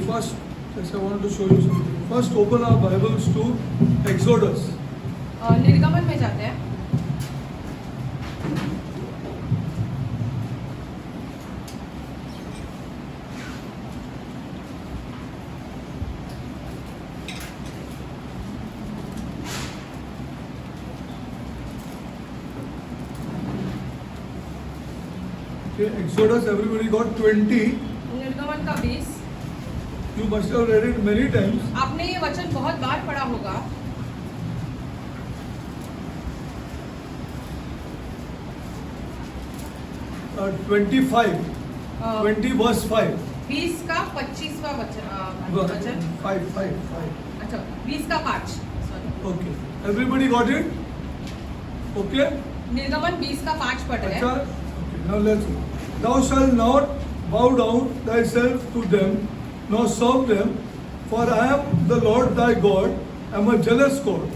first, yes, I wanted to show you something. First, open our Bibles to Exodus. निर्गमन में जाते हैं. Okay, Exodus, everybody got 20. निर्गमन का 20. You must have read it many times. आपने ये वचन बहुत बार पढ़ा होगा. 25. 20 verse 5. 20 का 25वां वचन. 5. अच्छा, 20 का 5. Sorry. Okay. Everybody got it? Okay? निर्गमन 20 का 5 पढ़ रहे अच्छा? हैं. Okay, now let's go. Thou shalt not bow down thyself to them, nor serve them, for I am the Lord thy God, am a jealous God,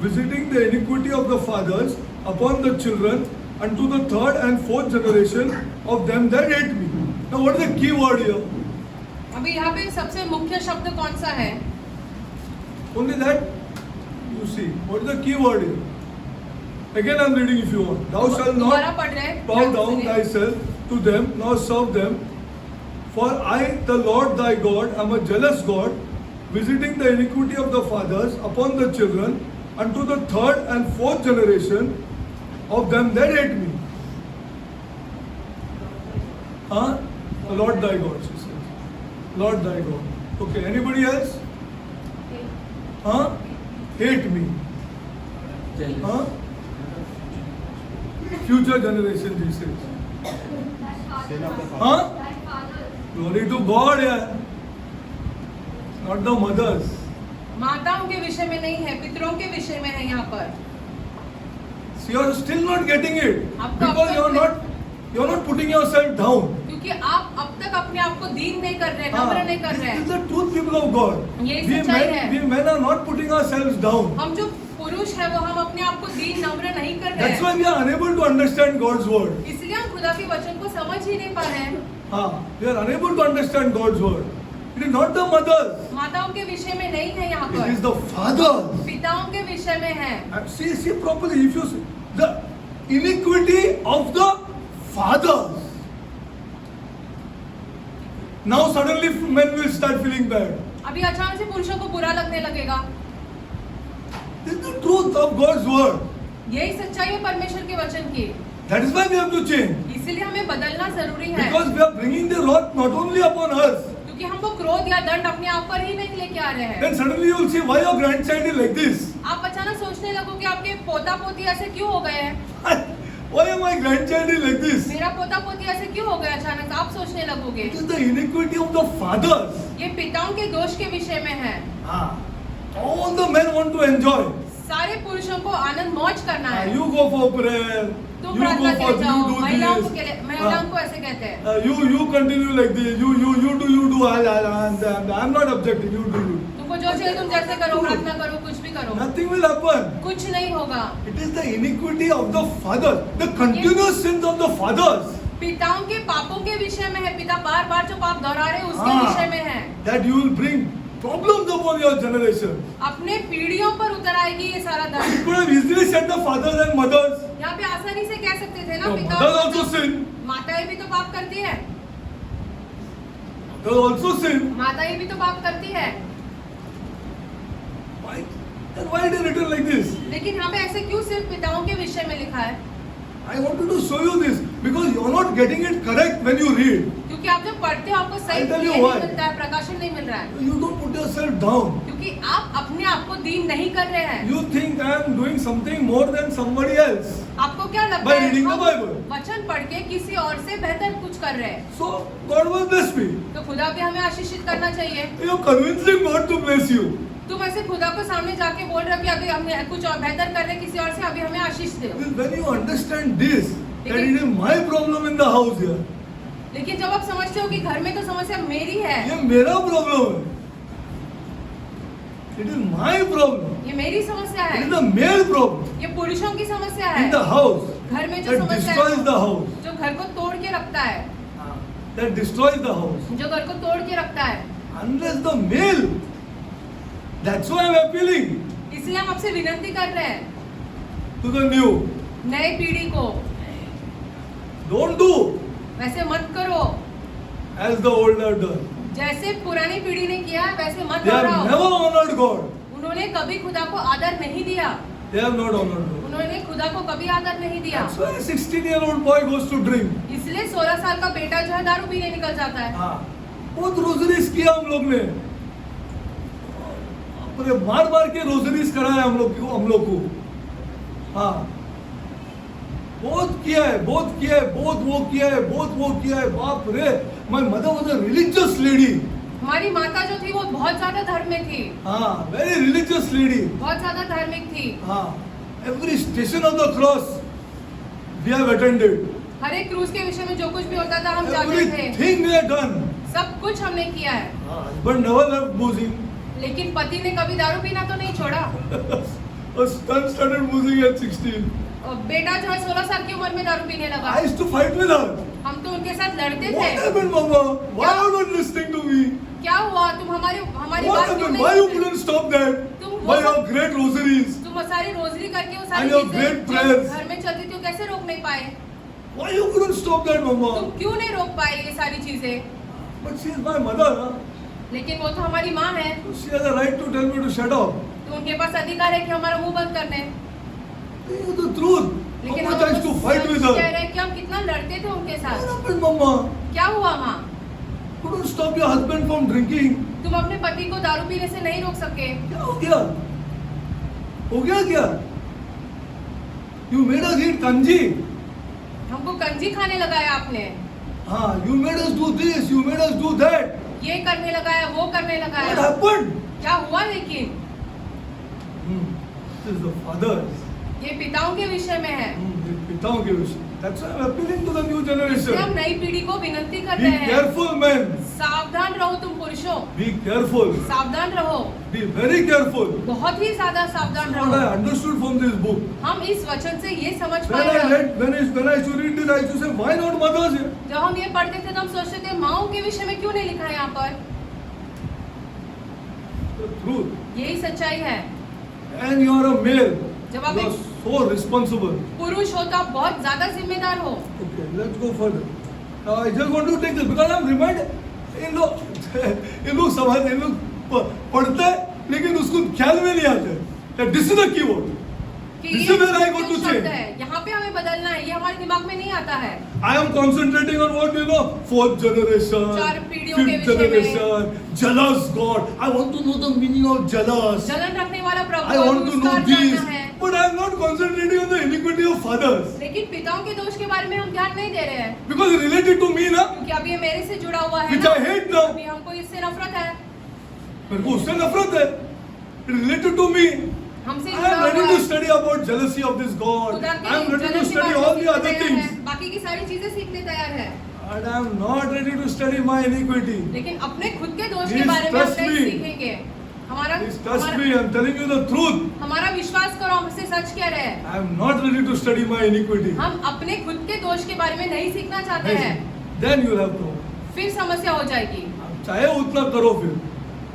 visiting the iniquity of the fathers upon the children unto the third and fourth generation of them that hate me. Now what is the key word here? अभी यहाँ पे सबसे मुख्य शब्द कौन सा है? Only that you see. What is the key word here? Again I am reading if you want. Thou shalt दोबारा not पढ़ रहे हैं. bow down thyself to them, nor serve them. For I, the Lord thy God, am a jealous God, visiting the iniquity of the fathers upon the children unto the third and fourth generation of them that hate me. Huh? The Lord thy God, she says. Lord thy God. Okay, anybody else? Huh? Hate me. Huh? Future generation, he says. Huh? Glory to God, yeah. Not the mothers. माताओं के विषय में नहीं है, पितरों के विषय में है यहाँ पर. So you are still not getting it आपको because you are not putting yourself down. क्योंकि आप अब तक अपने आप को दीन नहीं कर रहे, नम्र नहीं कर रहे This is हैं. the truth, people of God. ये We सच्चाई है. men are not putting ourselves down. हम जो पुरुष है वो हम अपने आप को दीन नम्र नहीं कर रहे That's हैं. why we are unable to understand God's word. इसलिए हम खुदा के वचन को समझ ही नहीं पा रहे हैं. We are unable to understand God's word. It is not the mothers. माताओं के विषय में नहीं है यहाँ It is पर, the fathers. पिताओं के विषय में है. See properly. If you see the iniquity of the fathers. Now suddenly men will start feeling bad. अभी अचानक से पुरुषों को बुरा लगने लगेगा. This is the truth of God's word. यही सच्चाई है परमेश्वर के वचन की. That is why we have to change. इसीलिए हमें बदलना जरूरी है. Because we are bringing the wrath not only upon us. क्योंकि हम वो क्रोध या दंड अपने आप पर ही नहीं लेके आ रहे हैं. Then suddenly you will see why your grandchild is like this. आप अचानक सोचने लगोगे आपके पोता पोती ऐसे क्यों हो गए हैं. Why my grandchild is like this? मेरा पोता पोती ऐसे क्यों हो गए अचानक, आप सोचने लगोगे. It is the iniquity of the fathers. ये पिताओं के दोष के विषय में है. All the men want to enjoy. सारे पुरुषों को आनंद मौज करना है. You go for prayer. तुम You प्रार्थना go के for लिए जाओ. you do महिलाओं को this. ऐसे कहते हैं. You continue like this. You do. I'm not objecting. You do. तुमको जो चाहिए तुम जैसे करो, प्रार्थना करो, कुछ भी करो. Nothing will happen. कुछ नहीं होगा. It is the iniquity of the fathers, the continuous sins of the fathers. पिताओं के पापों के विषय में है. पिता बार बार जो पाप दोहरा रहे हैं उसके विषय में है. That you will bring problems upon your generation. अपने पीढ़ियों पर उतर आएगी ये सारा You दंड. could have easily said the fathers and mothers. यहाँ पे आसानी से कह सकते थे ना, The पिता mothers और also sin. माताएं भी तो पाप करती है. Mothers also sin. माताएं भी तो पाप करती है. Why? Then why it is written like this? लेकिन यहाँ पे ऐसे क्यों सिर्फ पिताओं के विषय में लिखा है? I wanted to show you this because you are not getting it correct when you read. क्योंकि आप जब पढ़ते हो आपको सही I'll tell you नहीं why. मिलता है, प्रकाशन नहीं मिल रहा है. You don't put yourself down. क्योंकि आप अपने आप को दीन नहीं कर रहे हैं. You think I am doing something more than somebody else. आपको क्या लगता By है reading the हम Bible. वचन पढ़ के किसी और से बेहतर कुछ कर रहे हैं. So God will bless me. तो खुदा भी हमें आशीषित करना चाहिए. You are convincing God to bless you. तुम ऐसे खुदा को सामने जाके बोल रहे हो कि अभी हमने कुछ और बेहतर कर रहे हैं किसी और से, अभी हमें आशीष दो. When you understand this, that it is my problem in the house here. लेकिन जब आप समझते हो कि घर में तो समस्या मेरी है, ये मेरा प्रॉब्लम है. It is my problem. ये मेरी समस्या It है, is the male problem ये पुरुषों की समस्या है. in the house घर में जो that समस्या destroys है, the house. जो घर को तोड़ के रखता है, That destroys the house. जो घर को तोड़ के रखता है. unless the male. That's why I'm appealing इसलिए हम आपसे विनती कर रहे हैं to the new. नए पीढ़ी को Don't do वैसे मत करो as the old have done. जैसे पुरानी पीढ़ी ने किया वैसे मत They have दोहराओ। never honored God. उन्होंने कभी खुदा को आदर नहीं दिया, They have not honored God. उन्होंने खुदा को कभी आदर नहीं दिया। That's why a 16-year-old boy goes to drink. इसलिए 16 साल का बेटा जो है दारू पीने निकल जाता है। हाँ, बहुत रोजरीज किया हम लोग ने, पूरे मार मार के रोजरीज कराया हम लोग को। हाँ, बहुत किया है, बहुत किया है, बहुत वो किया है, बहुत वो किया है। बाप रे, my mother was a religious lady. हमारी माता जो थी वो बहुत ज्यादा धर्म में थी, हाँ, वेरी रिलीजियस लेडी। बहुत ज्यादा धार्मिक थी। हाँ, every station of the cross we have attended. हर एक क्रूज के विषय में जो कुछ भी होता था हम जाते थे, एवरीथिंग वी हैव डन। सब कुछ हमने किया है। बट नेवर लेफ्ट बोजिंग। लेकिन पति ने कभी दारू पीना तो नहीं छोड़ा। A son started boozing at 16. और बेटा जो है 16 साल की उम्र में दारू पीने लगा। I used to fight with her. हम तो उनके साथ लड़ते What थे। happened, Mama? Why are you not listening to me? क्या हुआ, तुम हमारी What बात क्यों happened? नहीं Why you सुनते? couldn't stop that? तुम By वो your सब- great rosaries. तुम सारी रोजरी करके वो And सारी your चीजें great जो prayers. घर में चलती थी वो कैसे रोक नहीं पाए? Why you couldn't stop that, तुम Mama? क्यों नहीं रोक पाए ये सारी चीजें? But she is my mother. Huh? लेकिन वो तो हमारी माँ है, So she has a right to tell me to shut up. तो उनके पास अधिकार है कि हमारा मुंह बंद करने। This is the truth. How लेकिन much हम I used to उनको fight with कह her. रहे हैं कि हम कितना लड़ते थे उनके What साथ। happened, Mama? क्या हुआ माँ? Couldn't stop your husband from drinking. तुम अपने पति को दारू पीने से नहीं रोक सके। क्या हो गया? हो गया क्या? You made us eat kanji. हमको कंजी खाने लगाया आपने, हाँ, you made us do this, you made us do that. ये करने लगाया, वो करने What लगाया। happened? क्या हुआ? लेकिन This is the fathers. ये पिताओं के विषय में है। ये पिताओं के विषय. That's why I'm appealing to the new इसलिए हम generation. नई पीढ़ी को विनती कर Be रहे हैं, careful, men. सावधान रहो तुम पुरुषों, Be careful. सावधान रहो, Be very careful. बहुत ही ज्यादा सावधान That's what I रहो। understood from this book. हम इस वचन से ये समझ When पाए I हैं। read, when I used to read this, I used to say, why not mothers here? जब हम ये पढ़ते थे तो हम सोचते थे माओं के विषय में क्यों नहीं लिखा है यहाँ पर? The truth. यही सच्चाई है। And you are a male. जब You आप are एक so responsible. पुरुष हो तो आप बहुत ज्यादा जिम्मेदार हो। Okay, let's go further. Now I just want to take this because I'm reminded. इन लोग समझ, इन लोग पढ़ते हैं लेकिन उसको ख्याल में नहीं आते। This is the keyword. कि This ये is where I जो got to शब्द change. है, यहाँ पे हमें बदलना है, ये हमारे दिमाग में नहीं आता है। I am concentrating on what you know, fourth generation, चार पीढ़ियों के fifth विषय में। generation, jealous God. I want to know the meaning of jealous. जलन रखने वाला I प्रभु और want to know उसका this, जानना है। but I am not concentrating on the iniquity of fathers लेकिन पिताओं के दोष के बारे में हम ध्यान नहीं दे रहे हैं, because related to me ना, क्योंकि अब ये मेरे से जुड़ा हुआ है which ना, I hate now. अभी हमको इससे नफरत है, मेरे को उससे नफरत है. Related to me. हमसे I जुड़ा am ready हुआ to है। study about jealousy of this God. खुदा I की am ready to जलन के study बारे में all the सीखने other तैयार things. है, बाकी की सारी चीजें सीखने तैयार है, And I am not ready to study my iniquity. लेकिन अपने खुद के दोष Please के बारे में हम trust नहीं me. सीखेंगे। हमारा Please trust हमारा- me, I am telling you the truth. हमारा विश्वास करो, हमसे सच कह रहे हैं। I am not ready to study my iniquity. हम अपने खुद के दोष के बारे में नहीं सीखना चाहते हैं, Then you will have problem. फिर समस्या हो जाएगी। चाहे उतना करो फिर.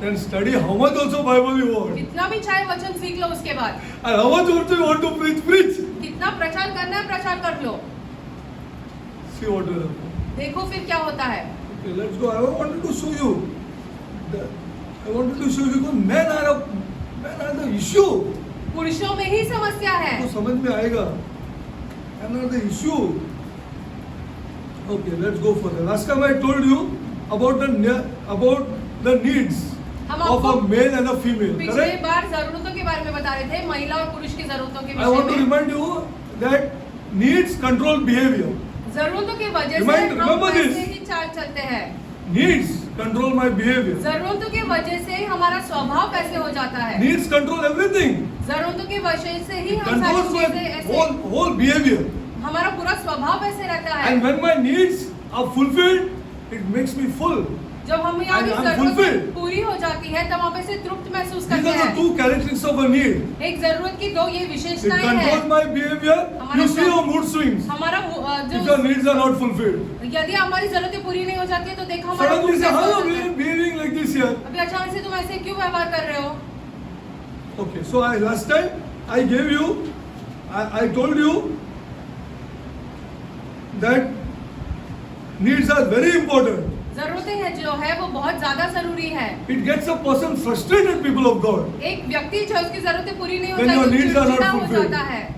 Then study how much also Bible you want. जितना भी चाहे वचन सीख लो, उसके बाद And how much also you want to preach, preach. कितना प्रचार करना है प्रचार कर लो, See what will happen. देखो फिर क्या होता है। Okay, let's go. I wanted to show you. I wanted to show you because men are the issue. पुरुषों में ही समस्या है। तो समझ में आएगा. Men are the issue. Okay, let's go further. Last time I told you about the needs हम of a आपको male and a female. पिछले Correct? बार जरूरतों के बारे में बता रहे थे, महिला और पुरुष की जरूरतों के I want to विषय में। remind you that needs control behavior. जरूरतों की वजह से Remember हम this. ऐसे ही चाल चलते हैं। Needs control my behavior. जरूरतों की वजह से हमारा स्वभाव कैसे हो जाता है। Needs control everything. जरूरतों की वजह से ही It हम सारी controls my चीजें ऐसे, whole behavior. हमारा पूरा स्वभाव ऐसे रहता है। And when my needs are fulfilled, it makes me full. जब हमें And आगे I'm जरूरत fulfilled. पूरी हो जाती है तब हम ऐसे तृप्त महसूस These करते are the हैं। two characteristics of a need. एक जरूरत की दो ये It विशेषताएं controls हैं। my behavior. You see your mood swings. हमारा If जो your needs are not fulfilled. यदि हमारी जरूरतें पूरी नहीं हो जाती है तो देखो हमारा Suddenly mood say, कैसा how हो are जाता you है। behaving like this here? अभी अचानक से तुम ऐसे क्यों व्यवहार कर रहे हो? Okay, so last time I gave you, I told you that needs are very important. जरूरतें हैं जो है वो बहुत ज्यादा जरूरी है। It gets a person frustrated, people of God. एक व्यक्ति जो उसकी जरूरतें पूरी नहीं हो When your जाती needs are not चिड़चिड़ा हो fulfilled. जाता है।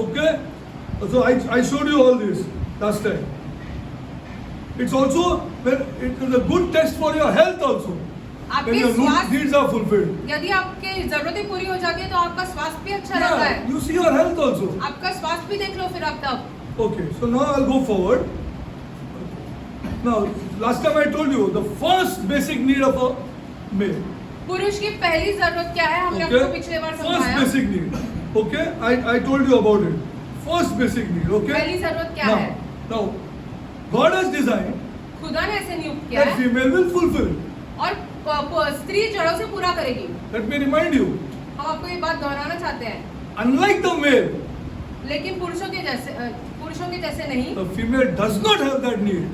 Okay? So I showed you all this last time. It's also, it is a good test for your health also. When आपके your स्वास्थ्य needs are fulfilled. यदि आपके जरूरतें पूरी हो जाती है तो आपका स्वास्थ्य भी अच्छा रहता Yeah, है। you see your health also. आपका स्वास्थ्य भी देख लो फिर आप तब। Okay, so now I'll go forward. Now, last time I told you the first basic need of a male. पुरुष की पहली जरूरत क्या है हमने आपको पिछले बार First समझाया। basic need. Okay, I told you about it. First basic need. Okay. पहली जरूरत क्या now, है? now, God has designed खुदा ने ऐसे नियुक्त किया that है female will fulfill. और स्त्री जड़ों से पूरा करेगी। Let me remind you. हम आपको ये बात दोहराना चाहते हैं। Unlike the male, लेकिन पुरुषों के जैसे नहीं। the female does not have that need.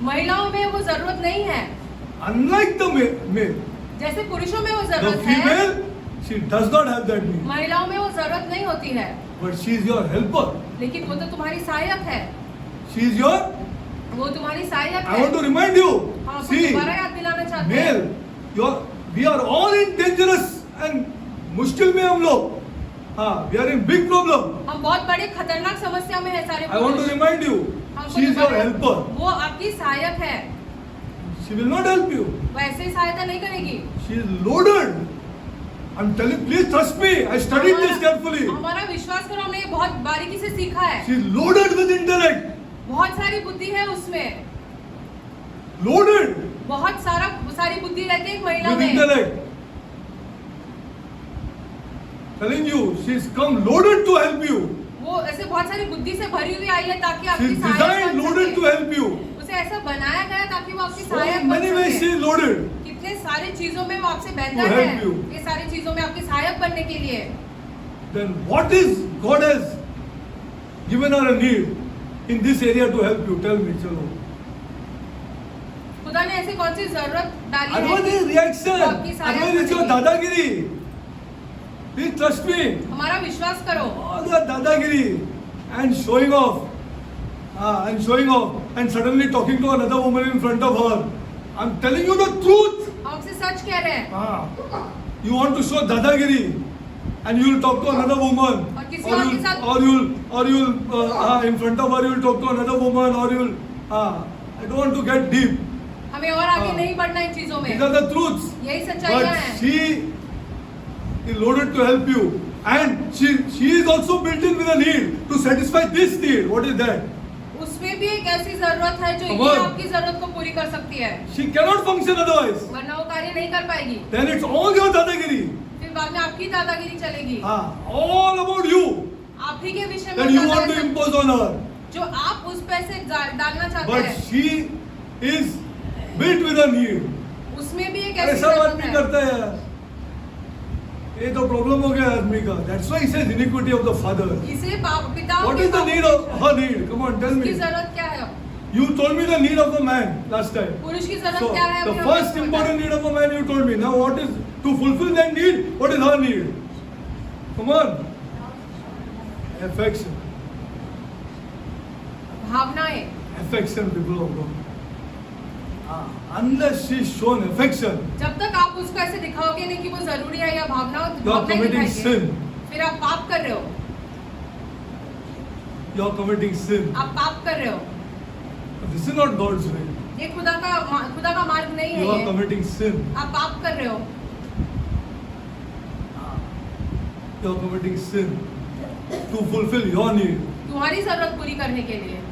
महिलाओं में वो जरूरत नहीं है। Unlike the male, जैसे पुरुषों में वो the जरूरत है, female, she does not have that need. महिलाओं में वो जरूरत नहीं होती है। But she is your helper. लेकिन वो तो तुम्हारी सहायक है। She is your. वो तुम्हारी सहायक I है। want to remind you. हम आपको See, दोबारा याद दिलाना चाहते हैं। male, we are all in dangerous and मुश्किल में हम लोग. हाँ, we are in big problem. हम बहुत बड़ी खतरनाक समस्या में है सारे I want to पुरुष। remind you. हमको She is your दोबारा- helper. वो आपकी सहायक है। She will not help you. वो ऐसे सहायता नहीं करेगी। She is loaded. I'm telling, please trust me. I studied this carefully. हमारा विश्वास करो, हमने ये बहुत बारीकी से सीखा है। She is loaded with intellect. बहुत सारी बुद्धि है उसमें। Loaded बहुत सारी बुद्धि रहती है एक महिला with में। intellect. Telling you, she is come loaded to help you. वो ऐसे बहुत सारी बुद्धि से भरी हुई आई है ताकि She आपकी is सहायक designed बन loaded to सके। help you. उसे ऐसा बनाया गया ताकि वो आपकी So सहायक बन many ways she सके। is loaded. कितने सारी चीजों में वो आपसे To बेहतर help है। you. ये सारी चीजों में आपकी सहायक बनने के लिए। Then what is God has given her a need in this area to help you? Tell me, chalo. खुदा ने ऐसी कौन सी जरूरत डाली है? Otherwise it's reaction. वो आपकी सहायक Otherwise it's your बनेगी। dadagiri. Please trust me. हमारा विश्वास करो। All the dadagiri and showing off. And showing off and suddenly talking to another woman in front of her. I'm telling you the truth. हम आपसे सच कह रहे हैं। You want to show dadagiri and you will talk to another woman. और किसी और के साथ- Or you'll in front of her you will talk to another woman or you'll I don't want to get deep. हमें और आगे हाँ। नहीं बढ़ना इन चीजों These में। are the truths. यही सच्चाइयाँ But हैं। she is loaded to help you and she is also built in with a need to satisfy this need. What is that? उसमें भी एक ऐसी जरूरत है जो Come ये on. आपकी जरूरत को पूरी कर सकती है, She cannot function otherwise. वरना वो कार्य नहीं कर पाएगी। Then it's all your dadagiri. फिर बाद में आपकी दादागिरी चलेगी। All about you आप ही के विषय में that you ज्यादा want to ऐसा- impose on her. जो आप उस पे से डालना चाहते But हैं, she is built with a need. उसमें भी एक ऐसी ऐसा जरूरत आदमी है। करता है यार, ये तो प्रॉब्लम हो गया आदमी का. That's why he says iniquity of the father. इसे पिता What is the need of her need? Come on, tell की me. जरूरत क्या है? You told me the need of the man last time. पुरुष की जरूरत So क्या है? the अभी first हमने important need of a man you told me. Now what is to fulfill that need? What is her need? Come on. Affection. भावनाएं। Affection, people of God. Unless she is shown affection, जब तक आप उसको ऐसे दिखाओगे नहीं कि वो जरूरी है या you are भावनाएं committing दिखाएंगे, sin. फिर आप पाप कर रहे हो। You are committing sin. आप पाप कर रहे हो। This is not God's way. ये खुदा का मार्ग नहीं है You are ये। committing sin. आप पाप कर रहे हो। You are committing sin to fulfill your need. तुम्हारी जरूरत पूरी करने के लिए।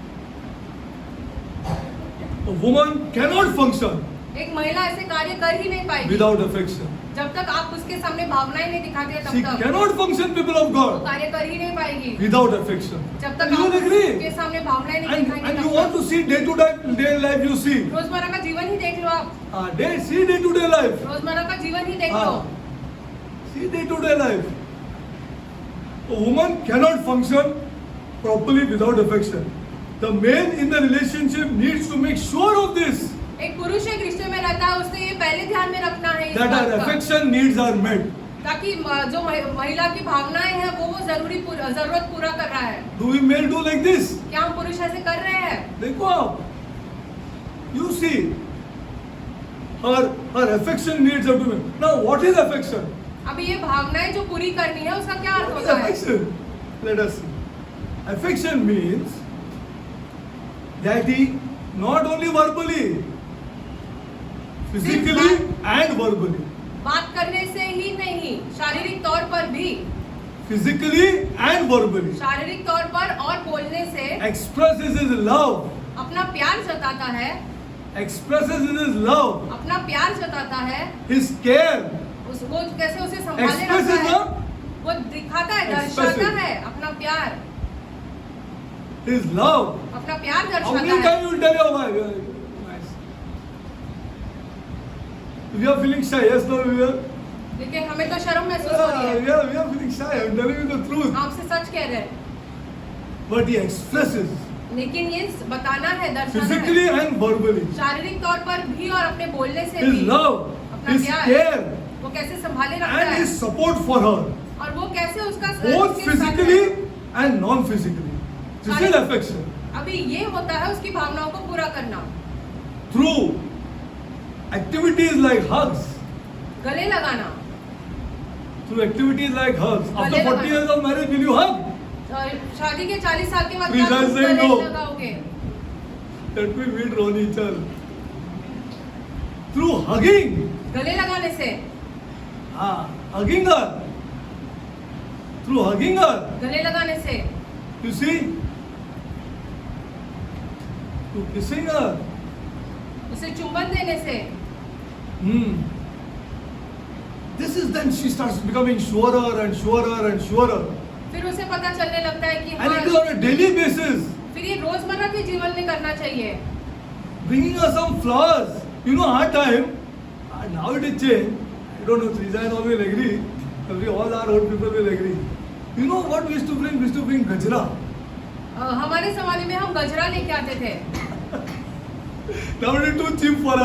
A woman cannot function एक महिला ऐसे कार्य कर ही नहीं पाएगी without affection. जब तक आप उसके सामने भावनाएं नहीं दिखाते She तब तक cannot function, people of वो God, कार्य कर ही नहीं पाएगी without affection. जब तक You आप agree? उसके सामने भावनाएं नहीं दिखाएंगे And तब you want तक to see day-to-day life, you see. रोजमर्रा का जीवन ही देख लो आप See day-to-day life. रोजमर्रा का जीवन ही देख लो See day-to-day life. A woman cannot function properly without affection. The man in the relationship needs to make sure of this. एक पुरुष एक रिश्ते में रहता है उसने ये पहले ध्यान में रखना है इस That बात our का affection needs are met. ताकि जो महिला की भावनाएं हैं वो जरूरत पूरा कर रहा है Do we male do like this? क्या हम पुरुष ऐसे कर रहे हैं देखो आप. You see. Her affection needs are to be. Now what is affection? अभी ये भावनाएं जो पूरी करनी है उसका क्या अर्थ What is होता है affection? Let us see. Affection means that he not only verbally, physically and verbally. बात करने से ही नहीं शारीरिक तौर पर भी Physically and verbally. शारीरिक तौर पर और बोलने से Expresses his love. अपना प्यार जताता है Expresses his love. अपना प्यार जताता है His care. वो कैसे उसे संभाले Expresses रखता है the, वो दिखाता है Expresses. दर्शाता है अपना प्यार his love. अपना प्यार How दर्शाता many है times you will tell your wife? Nice. We are feeling shy. Yes, no, we are. लेकिन हमें तो शर्म महसूस हो रही है We are feeling shy. I'm telling you the truth. आपसे सच कह रहे हैं But he expresses लेकिन ये बताना है दर्शाना physically है and verbally. शारीरिक तौर पर भी और अपने बोलने से His भी love, अपना his प्यार care, वो कैसे संभाले रखता and है his support for her, और वो कैसे उसका both उसके साथ physically है। and non-physically. This is affection. अभी ये होता है उसकी भावनाओं को पूरा करना Through activities like hugs. गले लगाना Through activities like hugs. After गले 40 years of marriage, will you hug? और शादी के 40 साल के बाद Please क्या तुम answer गले no. लगाओगे Let me meet Ronnie Chal. Through hugging. गले लगाने से Hugging her. Through hugging her. गले लगाने से You see? Through kissing her. उसे चुंबन देने से This is then she starts becoming surer and surer and surer. फिर उसे पता चलने लगता है कि And it is on a daily basis. फिर ये रोजमर्रा के जीवन में करना चाहिए Bringing her some flowers. You know, our time, now it is changed. I don't know, Srijan will agree. All our old people will agree. You know what we used to bring? We used to bring gajra. हमारे जमाने में हम गजरा लेके आते थे Now it is too cheap for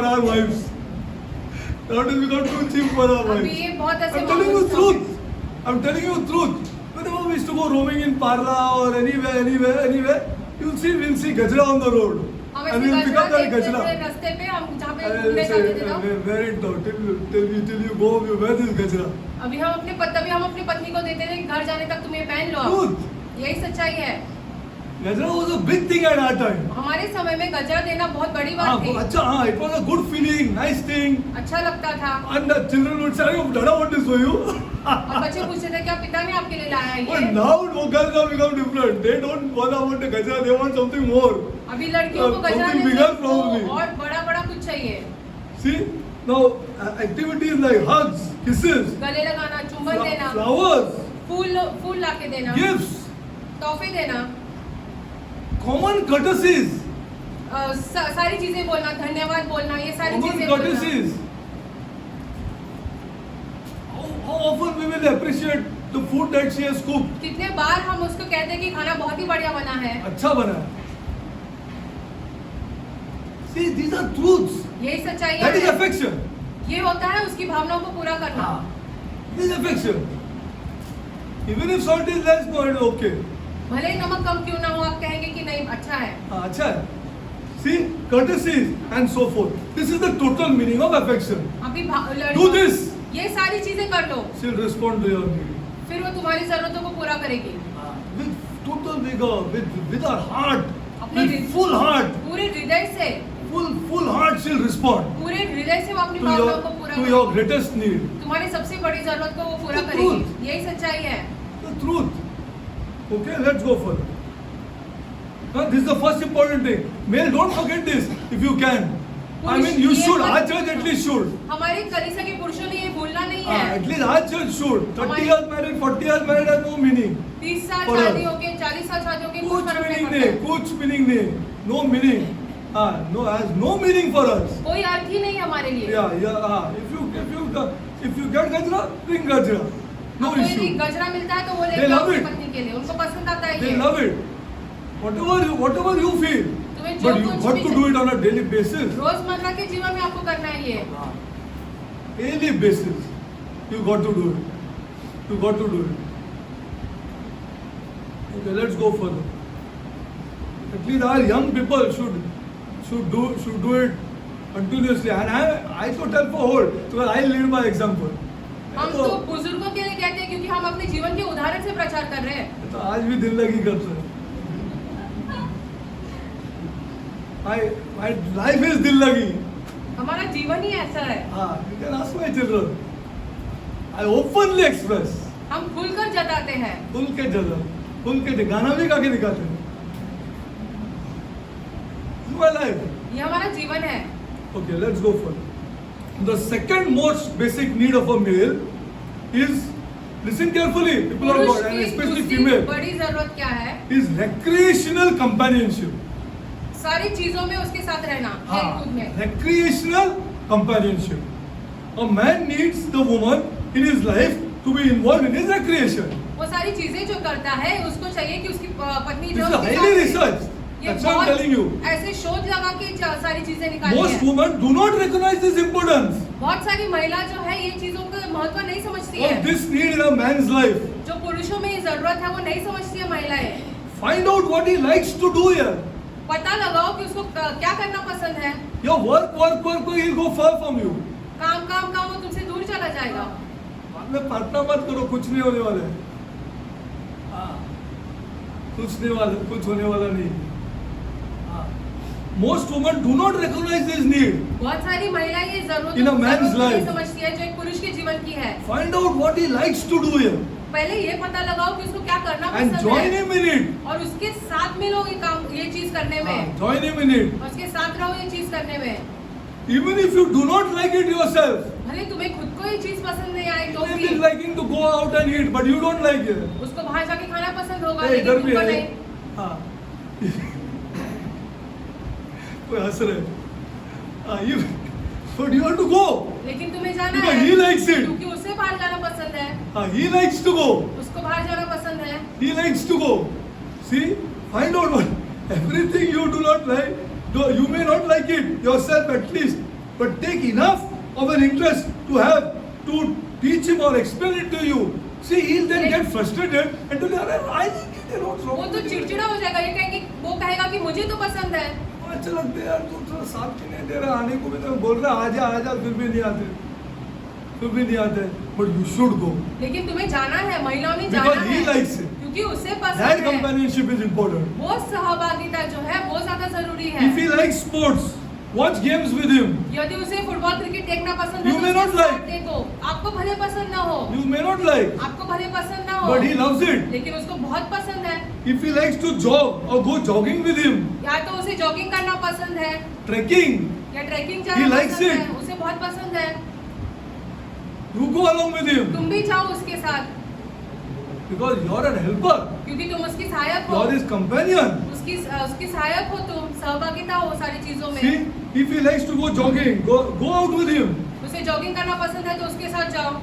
our wives. Now it has become too cheap for our अभी wives. ये बहुत ऐसे I'm telling you मामूल truth. I'm telling you truth. Whenever we used to go roaming in Parla or anywhere, we'll see gajra on the road. हम And ऐसे we'll pick गजरा up that देखते थे gajra. रास्ते पे हम जहाँ पे And घूमने we'll जाते थे say, तो wear it now till you go home, you wear this gajra. तभी हम अपनी पत्नी को देते थे कि घर जाने तक तुम ये पहन लो आप। Truth. यही सच्चाई है Gajra was a big thing at our time. हमारे समय में गजरा देना बहुत बड़ी बात थी अच्छा, it was a good feeling, nice thing. अच्छा लगता था And the children would say, "Oh, Dada, what is for you?" और बच्चे पूछते थे क्या पिता ने आपके लिए लाया है But ये now girls have become different. They don't want a gajra, they want something more. अभी लड़कियों को गजरा something देते bigger हैं, probably. तो और बड़ा बड़ा कुछ चाहिए See, now activities like hugs, kisses, गले लगाना चुंबन देना flowers, फूल लाके देना gifts, तोहफे देना common courtesies, सारी चीजें बोलना धन्यवाद बोलना ये सारी common चीजें बोलना courtesies. How often we will appreciate the food that she has cooked. कितने बार हम उसको कहते हैं कि खाना बहुत ही बढ़िया बना है अच्छा बना है. See, these are truths. यही सच्चाई That is है affection. ये होता है उसकी भावनाओं को पूरा करना This is affection. Even if salt is less, no, it is okay. भले ही नमक कम क्यों ना हो आप कहेंगे कि नहीं अच्छा है अच्छा है. See, courtesies and so forth. This is the total meaning of affection. अभी Do this. ये सारी चीजें कर लो She'll respond to your need. फिर वो तुम्हारी जरूरतों को पूरा करेगी With total vigor, with her heart, अपने with full heart, पूरे हृदय से full heart she'll respond पूरे हृदय से वो अपनी to भावनाओं को पूरा your करेगी greatest need. तुम्हारी सबसे बड़ी जरूरत को वो पूरा The करेगी truth. यही सच्चाई है The truth. Okay, let's go further. Now, this is the first important thing. Male, don't forget this if you can. I mean, you should. Our church at least should. हमारी कलीसिया के पुरुषों ने ये भूलना नहीं है। At least our church should. 30 years married, 40 years married has no meaning. 30 साल For us. शादी हो गए, 40 साल शादी हो गए, कुछ फर्क meaning नहीं नहीं, पड़ता। कुछ meaning नहीं. No meaning. No, has no meaning for us. कोई अर्थ ही नहीं हमारे लिए। Yeah. If you get gajra, bring gajra. No कोई issue. गजरा मिलता है तो वो They लेकर love अपनी it. पत्नी के लिए, उनको पसंद आता है They ये। love it. Whatever you feel. तुम्हें जो But you कुछ got भी to do it on a daily basis. रोजमर्रा के जीवन में आपको करना है ये। Daily basis. You got to do it. You got to do it. Okay, let's go further. At least our young people should do it continuously. And I to tell for whole because I lead by example. हम तो बुजुर्गों के लिए कहते हैं क्योंकि हम अपने जीवन के उदाहरण से प्रचार कर रहे हैं। तो आज भी दिल लगी करते हैं। My life is दिल लगी। हमारा जीवन ही ऐसा है। You can ask my children. I openly express. हम खुलकर जताते हैं। खुल के गाना भी गा के दिखाते हैं। This is my life. ये हमारा जीवन है। Okay, let's go further. The second most basic need of a male is, listen carefully, people of पुरुष God, and की especially दूसरी female, बड़ी जरूरत क्या है? is recreational companionship. सारी चीजों में उसके साथ रहना, खेल-कूद में। Recreational companionship. A man needs the woman in his life to be involved in his recreation. वो सारी चीजें जो करता है उसको चाहिए कि उसकी पत्नी This जो is उसके highly साथ researched. ये That's what I'm telling you. ऐसे शोध लगा के सारी चीजें निकाली Most है। women do not recognize this importance बहुत सारी महिला जो है ये चीजों का महत्व नहीं समझती है। of this need in a man's life. जो पुरुषों में ये जरूरत है वो नहीं समझती है महिलाएं। Find out what he likes to do here. पता लगाओ कि उसको क्या करना पसंद है। Your work, he'll go far from you. काम वो तुमसे दूर चला जाएगा। बाद में प्रार्थना मत करो, कुछ नहीं होने वाला है। कुछ होने वाला नहीं। Most women do not recognize this need. बहुत सारी महिलाएं ये जरूरत In a man's नहीं life. समझती है जो एक पुरुष के जीवन की है। Find out what he likes to do here पहले ये पता लगाओ कि उसको क्या करना and पसंद join है him in it. और उसके साथ मिलो ये चीज करने में। Join him in it. और उसके साथ रहो ये चीज करने में। Even if you do not like it yourself, भले तुम्हें खुद को ये चीज पसंद नहीं आए तो he भी is liking to go out and eat, but you don't like it. उसको बाहर जाके खाना पसंद होगा Hey, इधर लेकिन भी तुमको है। नहीं। हाँ। कोई हंस रहे। But you want to go. लेकिन तुम्हें जाना Because है he likes it. क्योंकि उसे बाहर जाना पसंद है। He likes to go. उसको बाहर जाना पसंद है। He likes to go. See, find out what everything you do not like. You may not like it yourself at least, but take enough of an interest to teach him or explain it to you. See, he'll then get frustrated and tell you, I think it is what's wrong. वो तो चिड़चिड़ा हो जाएगा। वो कहेगा कि मुझे तो पसंद है। अच्छा लगता है यार, तू थोड़ा साथ क्यों नहीं दे रहा आने को भी तो बोल रहा आजा फिर भी नहीं आते but you should go लेकिन तुम्हें जाना है, महिलाओं ने because जाना he है likes it. क्योंकि उसे That पसंद है। companionship is important. वो सहभागिता जो है वो ज्यादा जरूरी है। If he likes sports, watch games with him. यदि उसे फुटबॉल क्रिकेट देखना पसंद है You तो may उसके not साथ like. देखो। आपको भले पसंद ना हो, You may not like, आपको भले पसंद ना हो, but he loves it. लेकिन उसको बहुत पसंद है। If he likes to jog or go jogging with him, या तो उसे जॉगिंग करना पसंद है trekking, या ट्रैकिंग He जाना likes पसंद it. है, उसे बहुत पसंद है। you go along with him तुम भी जाओ उसके साथ because you're an helper. क्योंकि तुम उसकी सहायक हो। You're his companion. उसकी सहायक हो तुम, सहभागिता हो सारी चीजों में। See, if he likes to go jogging, go out with him. उसे जॉगिंग करना पसंद है तो उसके साथ जाओ।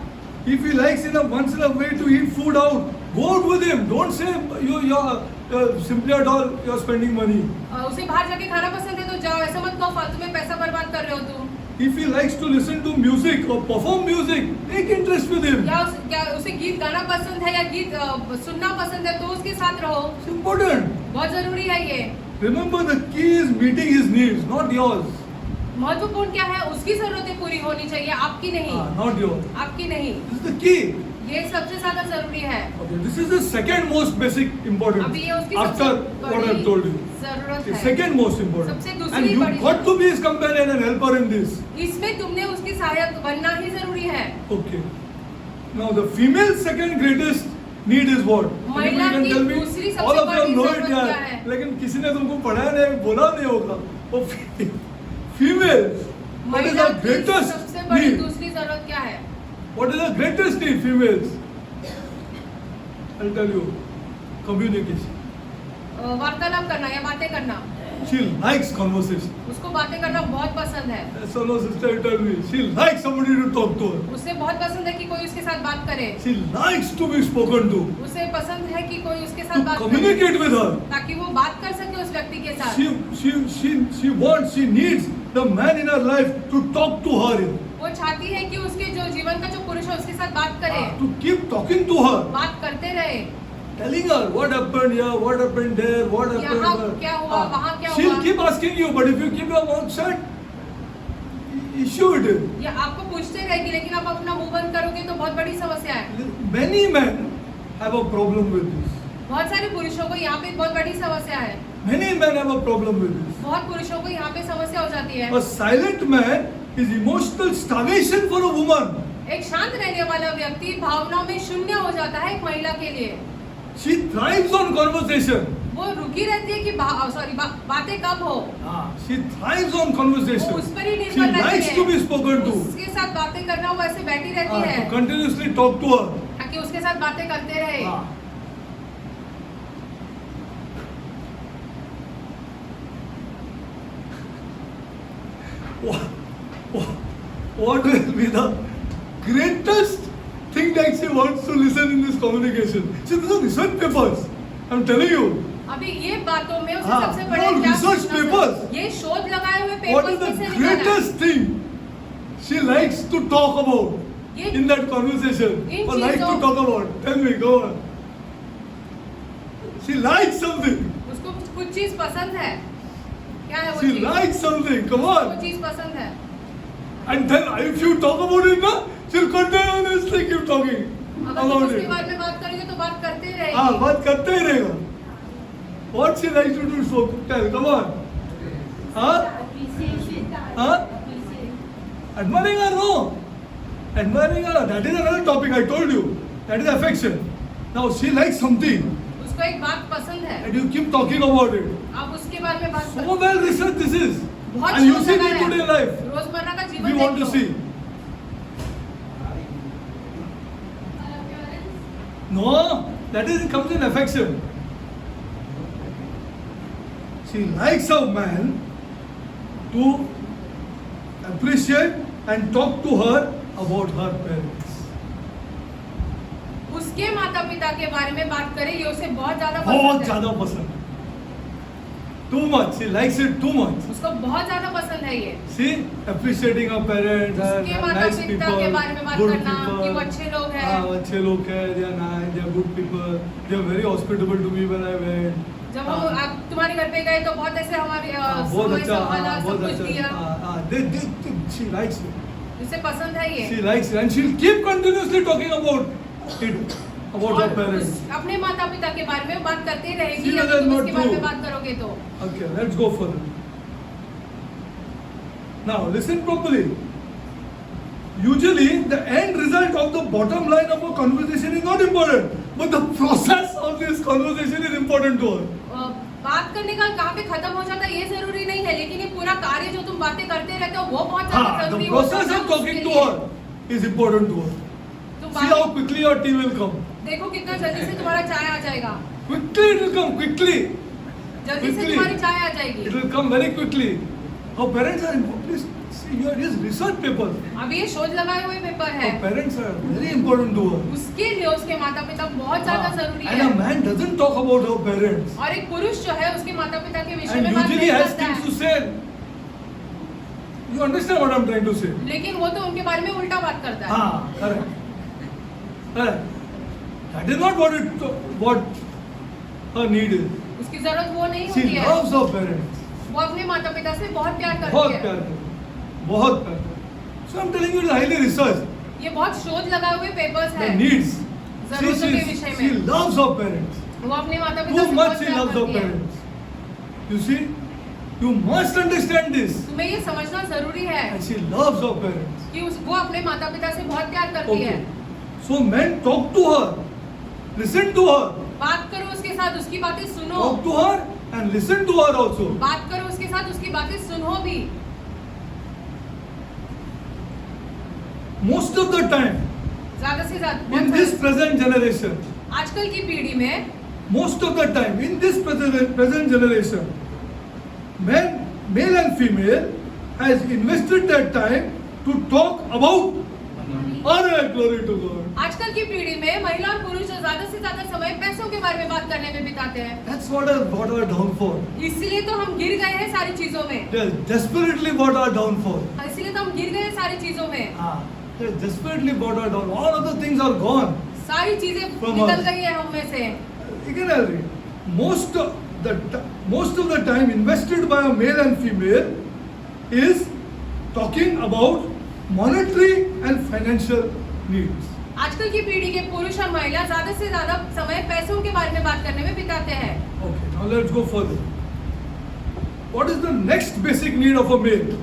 If he likes once in a way to eat food out, go out with him. Don't say you're simply at all you're spending money. उसे बाहर जाके खाना पसंद है तो जाओ। ऐसा मत कहो फालतू में पैसा बर्बाद कर रहे हो तुम। If he likes to listen to music or perform music, take interest with him. क्या उसे गीत गाना पसंद है या गीत सुनना पसंद है तो उसके साथ रहो। It's important. बहुत जरूरी है ये। Remember, the key is meeting his needs, not yours. महत्वपूर्ण क्या है? उसकी जरूरतें पूरी होनी चाहिए, आपकी नहीं। Not yours. आपकी नहीं। This is the key. ये सबसे ज्यादा जरूरी है। Okay, this is the second most basic importance अभी ये उसकी after सबसे what I've told you. जरूरत The है। second most important. सबसे दूसरी And you बड़ी got to be his companion and helper in this. इसमें तुमने उसकी सहायक बनना ही जरूरी है। Okay. Now the female second greatest need is what? महिला Anybody can की tell me? दूसरी सबसे All of बड़ी them know it जरूरत यार. क्या है? लेकिन किसी ने तुमको पढ़ाया नहीं, बोला नहीं होगा. वो female What is महिला the की greatest सबसे बड़ी need? दूसरी जरूरत क्या है? What is the greatest need, females? I'll tell you. Communication. वार्तालाप करना या बातें करना। She likes conversation. उसको बातें करना बहुत पसंद है। So no sister tell me. She likes somebody to talk to her. उसे बहुत पसंद है कि कोई उसके साथ बात करे। She likes to be spoken to. उसे पसंद है कि कोई उसके साथ To बात करे communicate with her. ताकि वो बात कर सके उस व्यक्ति के साथ। She wants, she needs the man in her life to talk to her. वो चाहती है कि उसके जो जीवन का जो पुरुष है उसके साथ बात करे, To keep talking to her. बात करते रहे। Telling her what happened here, what happened there, what happened यहाँ there. क्या हुआ, वहाँ क्या She'll हुआ। keep asking you, but if you keep your mouth shut, issue it is. या आपको पूछते रहेगी, लेकिन आप अपना मुंह बंद करोगे तो बहुत बड़ी समस्या है। Many men have a problem with this. बहुत सारे पुरुषों को यहाँ पे बहुत बड़ी समस्या है। Many men have a problem with this. बहुत पुरुषों को यहाँ पे समस्या हो जाती है। A silent man is emotional starvation for a woman. एक शांत रहने वाला व्यक्ति भावनाओं में शून्य हो जाता है एक महिला के लिए। She thrives on conversation. वो रुकी रहती है कि बातें कब हो। She thrives on conversation. वो उस पर ही She निर्भर रहती likes है। to be spoken to. उसके साथ बातें करना वो ऐसे बैठी रहती है To continuously talk to her. ताकि उसके साथ बातें करते रहे। What will be the greatest thing that she wants to listen in this communication? See, these are research papers. I'm telling you. अभी ये बातों में उसे हाँ, सबसे all बड़े क्या research पूछना papers. है? ये शोध लगाए हुए What पेपर्स is में the से निकाला है। greatest thing she likes to talk about ये in that conversation? In Or likes to चीजों- talk about? Tell me, go on. She likes something. उसको कुछ चीज पसंद है। क्या है वो She चीज? likes something. Come वो on. चीज पसंद है। And then if you talk about it now, she'll continuously keep talking अगर तुम about उसके it. बारे में बात करोगे तो बात करते हाँ, रहेगी। बात करते ही रहेगा. What she likes to do, so tell, come on. Huh? Huh? Admiring her, no. Admiring her, that is another topic I told you. That is affection. Now she likes something उसको एक बात पसंद है। and you keep talking about it. आप उसके बारे में बात So well researched this is. बहुत And you शोध see लगा it है। today life. रोजमर्रा का We जीवन want to देख लो। see. No, that is it comes in affection. She likes a man to appreciate and talk to her about her parents. उसके माता पिता के बारे में बात करें ये उसे बहुत ज्यादा बहुत पसंद है। ज़्यादा पसंद. Too much. She likes it too much. उसको बहुत ज्यादा पसंद है ये। See, appreciating her parents, उसके her माता nice पिता people, के बारे में बात good करना people. कि वो अच्छे लोग हैं। हाँ, अच्छे लोग हैं, they are nice, they are good people, they are very hospitable to me when I went. जब हम आप तुम्हारे घर पे गए तो बहुत ऐसे हमारे बहुत समय अच्छा, संभाला, हाँ, सब बहुत कुछ दिया। अच्छा. She likes it. उसे पसंद है ये। She likes it, and she'll keep continuously talking about it, about her और parents. अपने माता पिता के बारे में बात करते रहेगी See, अगर that's तुम not उसके बारे true. में बात करोगे तो। Okay, let's go further. Now, listen properly. Usually, the end result of the bottom line of a conversation is not important, but the process of this conversation is important to her. बात करने का कहाँ पे खत्म हो जाता है ये जरूरी नहीं है, लेकिन ये पूरा कार्य जो तुम बातें करते रहते हो वो बहुत ज्यादा हाँ, the जरूरी process of है talking to her is important to her. तुम See how quickly your tea will come. देखो कितना जल्दी से तुम्हारा चाय आ जाएगा। Quickly it will come, quickly. जल्दी से Quickly. तुम्हारी चाय आ जाएगी। It will come very quickly. Her parents are important. Please see here, these research papers. अब ये शोध लगाए हुए पेपर है, Her parents are very important to her. उसके लिए उसके माता पिता बहुत ज्यादा जरूरी And a है। man doesn't talk about her parents. और एक पुरुष जो है उसके माता पिता के विषय And में बात usually नहीं has करता things to है, say. You understand what I'm trying to say? लेकिन वो तो उनके बारे में उल्टा बात करता है। हाँ, correct. Correct. That is not what her need is. उसकी जरूरत वो नहीं She होती है। loves her parents. वो अपने माता पिता से बहुत प्यार बहुत करती प्यार है। करती है, बहुत प्यार करती है. So I'm telling you, it's highly researched. ये बहुत शोध लगाए हुए पेपर्स The है। needs. जरूरतों के विषय She में loves her parents. वो अपने माता पिता Too से much बहुत she प्यार loves her करती है। parents. You see, you must understand this. तुम्हें ये समझना जरूरी है And she loves her parents. कि वो अपने माता पिता से बहुत प्यार करती है। Okay. So men talk to her, listen to her, बात करो उसके साथ, उसकी बातें सुनो। talk to her and listen to her also. बात करो उसके साथ, उसकी बातें सुनो भी। most of the time, ज्यादा से ज्यादा in this present generation, आजकल की पीढ़ी में most of the time, in this present generation, men, male and female, has invested their time to talk about. Hallelujah, glory to God. आजकल की पीढ़ी में महिला और पुरुष जो ज्यादा से ज्यादा समय पैसों के बारे में बात करने में बिताते हैं, That's what has brought our downfall. इसीलिए तो हम गिर गए हैं सारी चीजों में, They have desperately brought our downfall. इसीलिए तो हम गिर गए हैं सारी चीजों में, They have desperately brought our downfall. All other things are gone. सारी चीजें From निकल us. गई है हम में से। Again, I'll read. Most of the time invested by a male and female is talking about monetary and financial needs. आजकल की पीढ़ी के पुरुष और महिला ज्यादा से ज्यादा समय पैसों के बारे में बात करने में बिताते हैं। Okay, now let's go further. What is the next basic need of a male?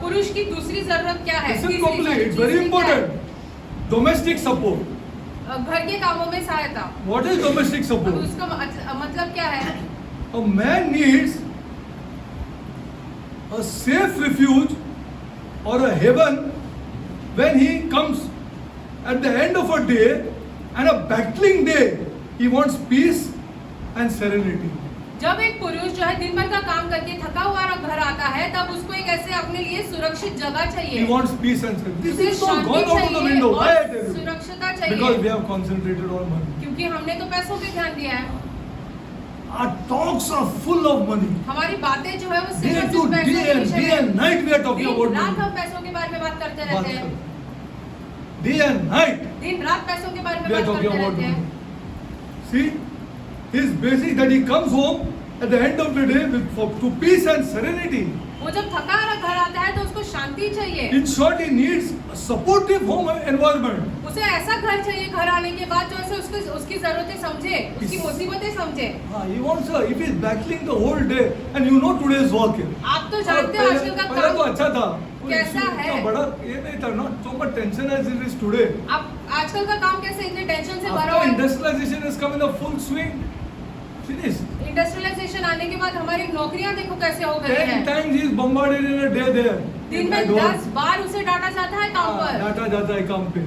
पुरुष की दूसरी जरूरत क्या है? Listen तीसरी properly, it's चीज़ very क्या है? important. Domestic support. घर के कामों में सहायता। What is domestic अब support? उसका मतलब क्या है? A man needs a safe refuge or a haven when he comes at the end of a day and a battling day. He wants peace and serenity. जब एक पुरुष जो है दिन भर का काम करके थका हुआ घर आता है, तब उसको एक ऐसे अपने लिए सुरक्षित जगह He चाहिए। wants peace and serenity. This उसे is not Shanti gone out of the चाहिए window. Why I और tell you? सुरक्षिता चाहिए। Because we have concentrated on money. क्योंकि हमने तो पैसों पे ध्यान दिया है। Our talks are full of money. हमारी बातें जो है वो Day सिर्फ to पैसों day के and विषय day में। and night we are talking about दिन रात money. हम पैसों के बारे में बात करते रहते हैं। Day and night दिन रात पैसों के बारे में we are बात talking करते about रहते money. हैं। See, his basic that he comes home at the end of the day to peace and serenity. वो जब थका हारा घर आता है तो उसको शांति चाहिए। In short, he needs a supportive home environment. उसे ऐसा घर चाहिए घर आने के बाद जो ऐसे उसकी जरूरतें समझे, उसकी मुसीबतें समझे। He wants if he's battling the whole day and you know today's work. आप तो जानते हो आजकल का पहले तो काम अच्छा था। कैसा है? इतना बड़ा ये नहीं था, not so much tension as it is today. आप आजकल का काम कैसे इतने टेंशन से भरा After हुआ है? industrialization has come in a full swing. Finished. Industrialisation आने के बाद हमारी नौकरियां देखो कैसे हो गई 10 हैं। times he is bombarded in a day there. दिन में 10 बार उसे डांटा जाता है काम पर। डाटा जाता है काम पे,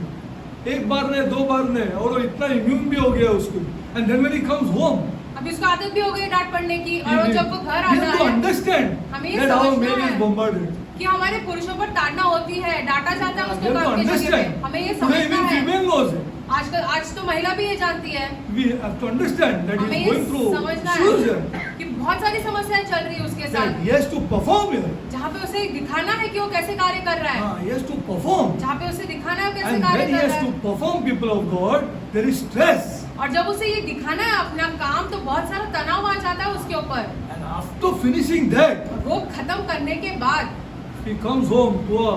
एक बार नहीं, दो बार नहीं, और वो इतना इम्यून भी हो गया उसको। And then when he comes home, अभी उसको आदत भी हो गई डांट पड़ने की, और वो जब वो घर he आता has to है understand हमें ये that our समझना male है is bombarded. कि हमारे पुरुषों पर ताड़ना होती है, डांटा जाता है We उसको have to काम की जगह पे। understand. हमें ये Today समझना even है। female knows it. आज तो महिला भी ये जानती है। We have to understand that he हमें is ये going through समझना issues है here. कि बहुत सारी समस्याएं चल रही है उसके That साथ, he has to perform here. जहाँ पे उसे दिखाना है कि वो कैसे कार्य कर रहा है, He has to perform. जहाँ पे उसे दिखाना है वो कैसे And कार्य when he कर has रहा to है। perform, people of God, there is stress. और जब उसे ये दिखाना है अपना काम, तो बहुत सारा तनाव आ जाता है उसके ऊपर। And after finishing that, और वो खत्म करने के बाद he comes home to a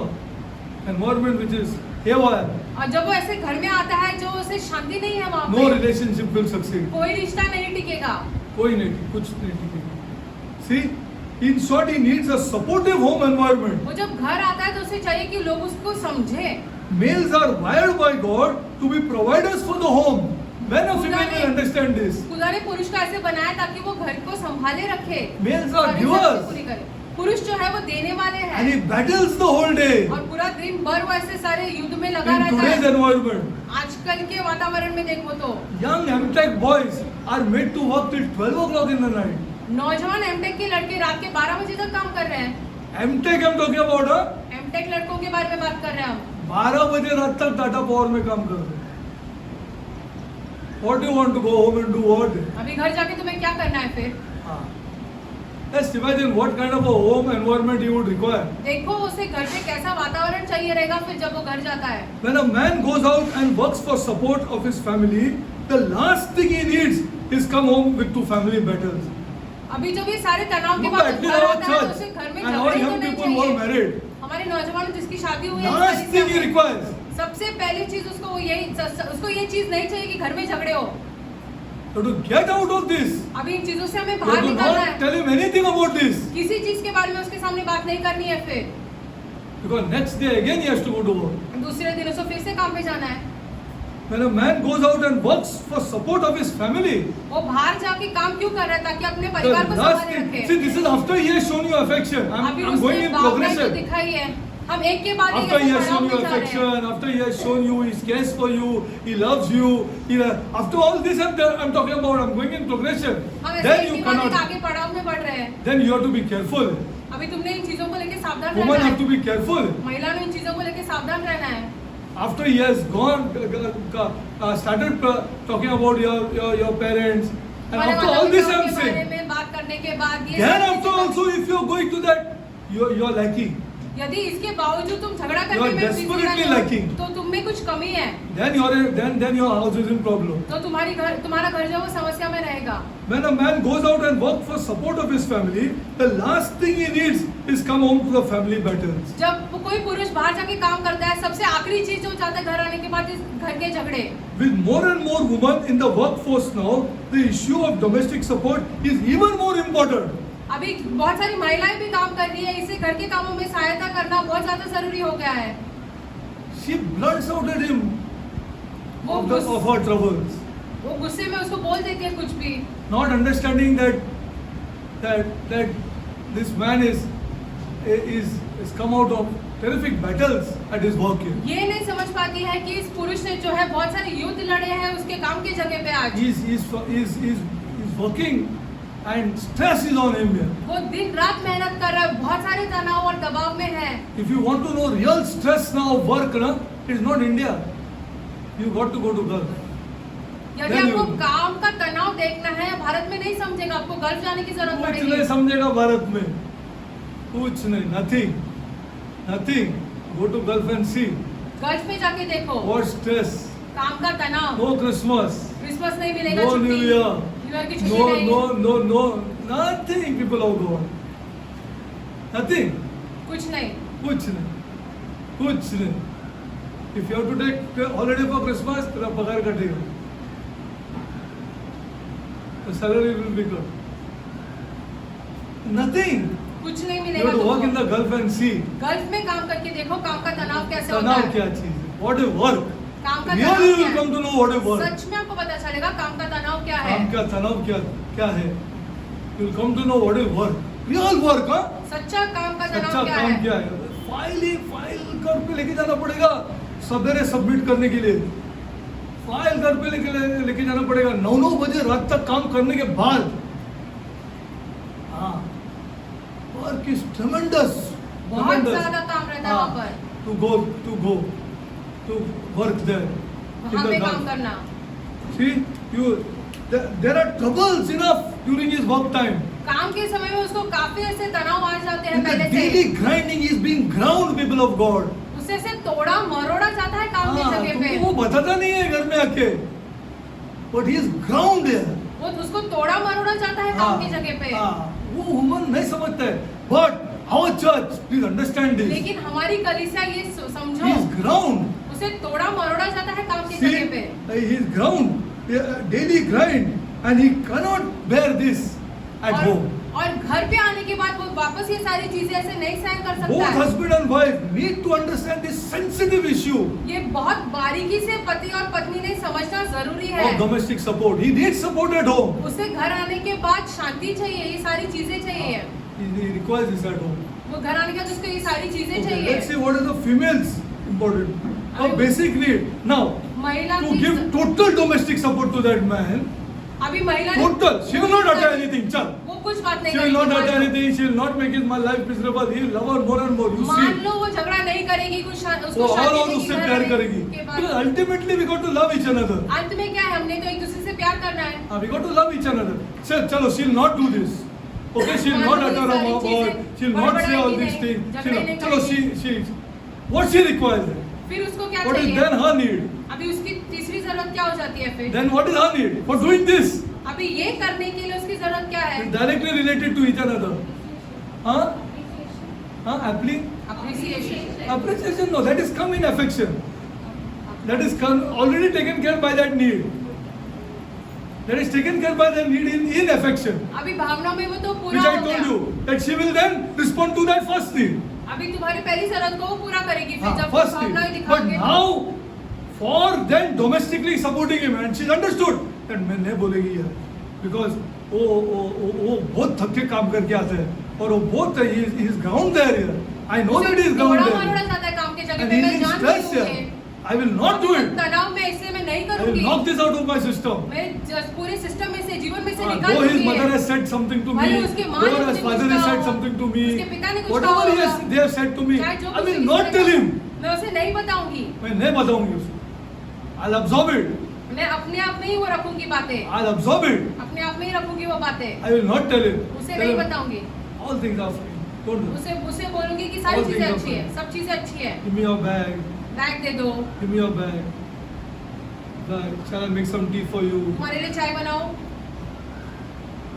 environment which is haywire. और जब वो ऐसे घर में आता है जो उसे शांति नहीं है वहाँ No पे, relationship will succeed. कोई रिश्ता नहीं टिकेगा। कोई नहीं, कुछ नहीं टिकेगा. See, in short, he needs a supportive home environment. वो जब घर आता है तो उसे चाहिए कि लोग उसको समझे। Males are wired by God to be providers for the home. When a female will understand this, खुदा ने पुरुष को ऐसे बनाया ताकि वो घर को संभाले रखे। Males are सारी givers. जरूरतें पूरी करे। पुरुष जो है वो देने वाले and हैं, he battles the whole day और पूरा दिन भर वो ऐसे सारे युद्ध में लगा in रहता today's है। environment. आजकल के वातावरण में देखो तो Young MTech boys are made to work till 12 o'clock in the night. नौजवान एमटेक के लड़के रात के 12 बजे तक काम कर रहे हैं। MTech I'm talking about, MTech लड़कों के बारे में बात कर रहे हैं हम। 12 बजे रात तक टाटा पावर में काम कर रहे हैं. What do you want to go home and do what? अभी घर जाके तुम्हें क्या करना है फिर? Just imagine what kind of a home environment he would require. देखो उसे घर पे कैसा वातावरण चाहिए रहेगा फिर जब वो घर जाता है। When a man goes out and works for support of his family, the last thing he needs is come home with 2 family battles. अभी जब ये सारे तनाव के Look बाद at वो घर आता है तो church उसे घर में and झगड़े our तो young नहीं people who are चाहिए। married. हमारे नौजवान जिसकी शादी हुई है, Last thing he requires. सबसे पहली चीज उसको ये चीज नहीं चाहिए कि घर में झगड़े हो। So to get out of this, अभी इन चीजों से हमें you बाहर have to निकलना not है। tell him anything about this. किसी चीज के बारे में उसके सामने बात नहीं करनी है फिर। Because next day again he has to go to work. दूसरे दिन उसे फिर से काम पे जाना है। When a man goes out and works for support of his family, वो बाहर जाके काम क्यों कर रहा है ताकि अपने the परिवार को last संभाले thing, रखे। see this is after he has shown you affection. अभी I'm going उसने in भावनाएं जो progression. दिखाई है, हम एक के बाद एक After he ऐसे has shown पड़ाव you में जा रहे हैं। affection, after he has shown you his cares for you, he loves you. After all this, I'm talking about. I'm going in progression. हम ऐसे Then एक you के बाद एक cannot. आगे पड़ाव में बढ़ रहे हैं। Then you have to be careful. अभी तुमने इन चीजों को लेके सावधान Woman रहना have to है। be careful. महिला ने इन चीजों को लेके सावधान रहना है। After he has gone, started talking about your parents, and हमारे after all this I'm माता-पिता के बारे saying, में बात करने के बाद ये then सारी after चीजें- also if you're going to that, you're lacking. यदि इसके बावजूद तुम झगड़ा You करने are में desperately बिजी हो, lacking. तो तुम में कुछ कमी है, Then your house is in problem. तो तुम्हारा घर जो है वो समस्या में रहेगा। When a man goes out and works for support of his family, the last thing he needs is come home to the family battles. जब कोई पुरुष बाहर जाके काम करता है, सबसे आखिरी चीज जो चाहता है घर आने के बाद इस घर के झगड़े। With more and more women in the workforce now, the issue of domestic support is even more important. अभी बहुत सारी महिलाएं भी काम कर रही है, इसे घर के कामों में सहायता करना बहुत ज्यादा जरूरी हो गया है। She blurts out at him वो of her troubles, वो गुस्से में उसको बोल देती है कुछ भी, not understanding that this man is come out of terrific battles at his work here. ये नहीं समझ पाती है कि इस पुरुष ने जो है बहुत सारे युद्ध लड़े हैं उसके काम की जगह पे आज। He's working and stress is on him here. वो दिन रात मेहनत कर रहा है, बहुत सारे तनाव और दबाव में है। If you want to know real stress now of work, it's not India. You got to go to Gulf. यदि Then आपको you- काम का तनाव देखना है, भारत में नहीं समझेगा, आपको गल्फ जाने की जरूरत कुछ पड़ेगी। नहीं समझेगा भारत में, कुछ नहीं, nothing. Go to Gulf and see gulf में जाके देखो, what stress. काम का तनाव, No Christmas, क्रिसमस नहीं मिलेगा, no छुट्टी, New Year, न्यू ईयर की छुट्टी नहीं, no, nothing. People of God, nothing. कुछ नहीं। कुछ नहीं. If you have to take holiday for Christmas, तेरा पगार कटेगा. The salary will be cut. Nothing. कुछ नहीं You मिलेगा have to work in तुमको। the Gulf and see. Gulf में काम करके देखो काम का तनाव कैसे होता तनाव है। क्या चीज है? What is work? काम का Really तनाव you क्या will come है? to know what is work. सच में आपको पता चलेगा काम का तनाव क्या है। काम का तनाव क्या है? You will come to know what is work. Real work, हाँ? सच्चा काम का सच्चा तनाव क्या काम है। क्या है? फाइल घर पे लेके जाना पड़ेगा सवेरे सबमिट करने के लिए। फाइल घर पे लेके जाना पड़ेगा 9 बजे रात तक काम करने के बाद। हाँ, वर्क इज ट्रेमेंडस। बहुत ज्यादा काम रहता है वहाँ पर। To go to work there. वहाँ पे काम करना। See, there are troubles enough during his work time. काम के समय में उसको काफी ऐसे तनाव आ जाते हैं And the पहले daily से। grinding is being ground, people of God. उससे से तोड़ा मरोड़ा जाता है काम की हाँ, जगह पे। तुमको वो बताता नहीं है घर में आके, but he is ground here. वो उसको तोड़ा मरोड़ा जाता है काम की जगह पे। वो वुमन नहीं समझता है, but our church, please understand this. लेकिन हमारी कलीसिया ये He समझो, is ground. उसे तोड़ा मरोड़ा जाता है काम की See, जगह पे। he is ground, daily grind, and he cannot bear this at home. और घर पे आने के बाद वो वापस ये सारी चीजें ऐसे नहीं सहन कर सकता Both है। husband and wife need to understand this sensitive issue ये बहुत बारीकी से पति और पत्नी ने समझना जरूरी है। of domestic support. He needs support at home. उसे घर आने के बाद शांति चाहिए, ये सारी चीजें चाहिए। He requires this at home. वो घर आने के बाद उसको ये सारी चीजें Okay, चाहिए। let's see what is the female's important. A अभी- basic need. Now, महिला to की give total domestic support to that man, अभी महिला ने total, she will not utter anything. Chal. वो कुछ बात नहीं She will not utter करेगी। anything. She will not make his my life miserable. He will love her more and more. You मान see. लो वो झगड़ा नहीं करेगी, कुछ उसको वो और शांति और देगी उससे घर प्यार आने करेगी. के Because बाद। ultimately we got to love each another. अंत में क्या है, हमने तो एक दूसरे से प्यार करना है। We got to love each another. Say, chalo, she will not do this. Okay, she will मान not लो ये utter a सारी word. चीजें She will not say all बड़बड़ाएगी these नहीं, things. She झगड़े will नहीं not. Chalo, she. What she requires then? फिर उसको क्या What is चाहिए? then her need? अभी उसकी तीसरी जरूरत क्या हो जाती है फिर? Then what is her need? For doing this. अभी ये करने के लिए उसकी जरूरत क्या है? It's directly related to each another. Huh? Huh? Appreciation. Appreciation? No, that is come in affection. That is already taken care by that need. That is taken care by the need in affection. अभी भावना में वो तो पूरा Which I हो told गया। you that she will then respond to that first need. अभी तुम्हारी पहली जरूरत को वो पूरा करेगी, फिर हाँ, जब first भावना need. दिखाओगे But तो- now, for then domestically supporting him, and she's understood that मैं नहीं बोलेगी यार, because वो बहुत थक के काम करके आते हैं और वो बहुत he is ground there here. I know that he is दौड़ा grounded. मरोड़ा जाता है काम के जगह And पे, he मैं is in जानती stress हूँ here. ये। I will not do it. तनाव में इसलिए मैं नहीं I will करूंगी। knock this out of my system. मैं पूरे सिस्टम में से, जीवन में से निकाल Though his दूंगी mother ये। has said something to me, भले उसकी माँ ने though मुझे his कुछ father कहा has said होगा, something to me, उसके पिता ने कुछ whatever कहा he has, होगा, they have said to me, चाहे जो I कुछ will भी not उसने tell कहा, him. मैं उसे नहीं बताऊंगी। मैं नहीं बताऊंगी उसको. I'll absorb it. मैं अपने आप में ही वो रखूंगी बातें, I'll absorb it. अपने आप में ही रखूंगी वो बातें, I will not tell him. उसे Tell नहीं him, बताऊंगी। all things are fine. Don't do. उसे बोलूंगी कि सारी All चीजें things are अच्छी है, fine. सब चीजें अच्छी है। Give me your bag. Bag दे दो, Give me your bag. Bag. Shall I make some tea for you? तुम्हारे लिए चाय बनाओ,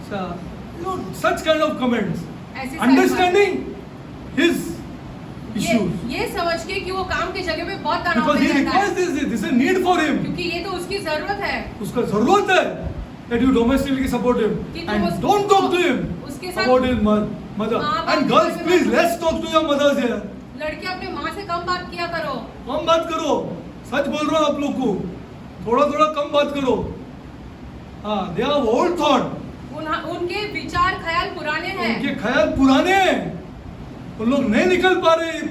Shall, you know, such kind of comments. ऐसी सारी Understanding his बातें। issues. ये समझ के कि वो काम की जगह पे बहुत तनाव Because में he रहता requires है, this is a need for him. क्योंकि ये तो उसकी जरूरत है उसका जरूरत है that you domestically support him कि तुम and उसको- don't talk to him उसके साथ about his mother. माँ बाप And के girls, बारे में please मत- let's talk to your mothers here. लड़के अपने माँ से कम बात किया करो। कम बात करो. सच बोल रहा हूँ आप लोग को. थोड़ा थोड़ा कम बात करो. हाँ, they have old thought. उनके विचार ख्याल पुराने हैं, उनके ख्याल पुराने हैं. उन लोग नहीं निकल पा रहे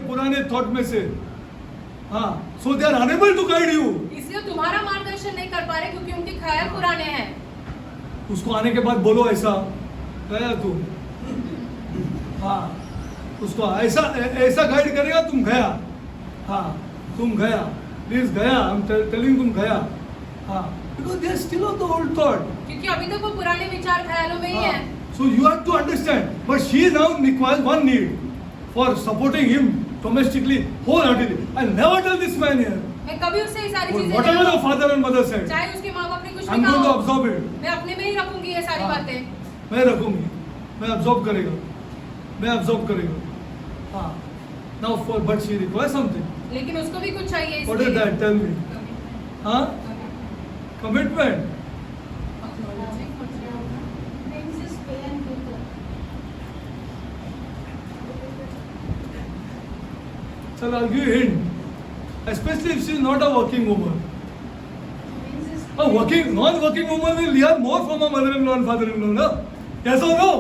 पुराने थॉट में से. हाँ, so they are unable to guide you. इसलिए तुम्हारा मार्गदर्शन नहीं कर पा रहे क्योंकि उनके ख्याल पुराने हैं। उसको आने के बाद बोलो ऐसा गया तू. हाँ, उसको ऐसा गाइड करेगा तुम गया. हाँ, तुम गया. प्लीज गया. I'm telling तुम गया. हाँ, because they are still on the old thought. क्योंकि अभी तक वो पुराने विचार ख्यालों में ही है। So you have to understand. But she now requires one need for supporting him domestically wholeheartedly. I'll never tell this man here. मैं कभी उससे ये सारी चीजें Whatever the नहीं- father and mother said, चाहे उसके माँ बाप ने कुछ भी I'm कहा going to हो, absorb it. मैं अपने में ही रखूंगी ये सारी हाँ। बातें। मैं रखूंगी. मैं absorb करेगा. मैं absorb करेगा. हाँ. Now but she requires something. लेकिन उसको भी कुछ चाहिए What is इसलिए। that? Tell me. हाँ? Commitment. Means is pay and paper. Chal, I'll give you a hint. Especially if she is not a working woman. Means is A non-working woman will hear more from her mother-in-law and father-in-law, no? Yes or no?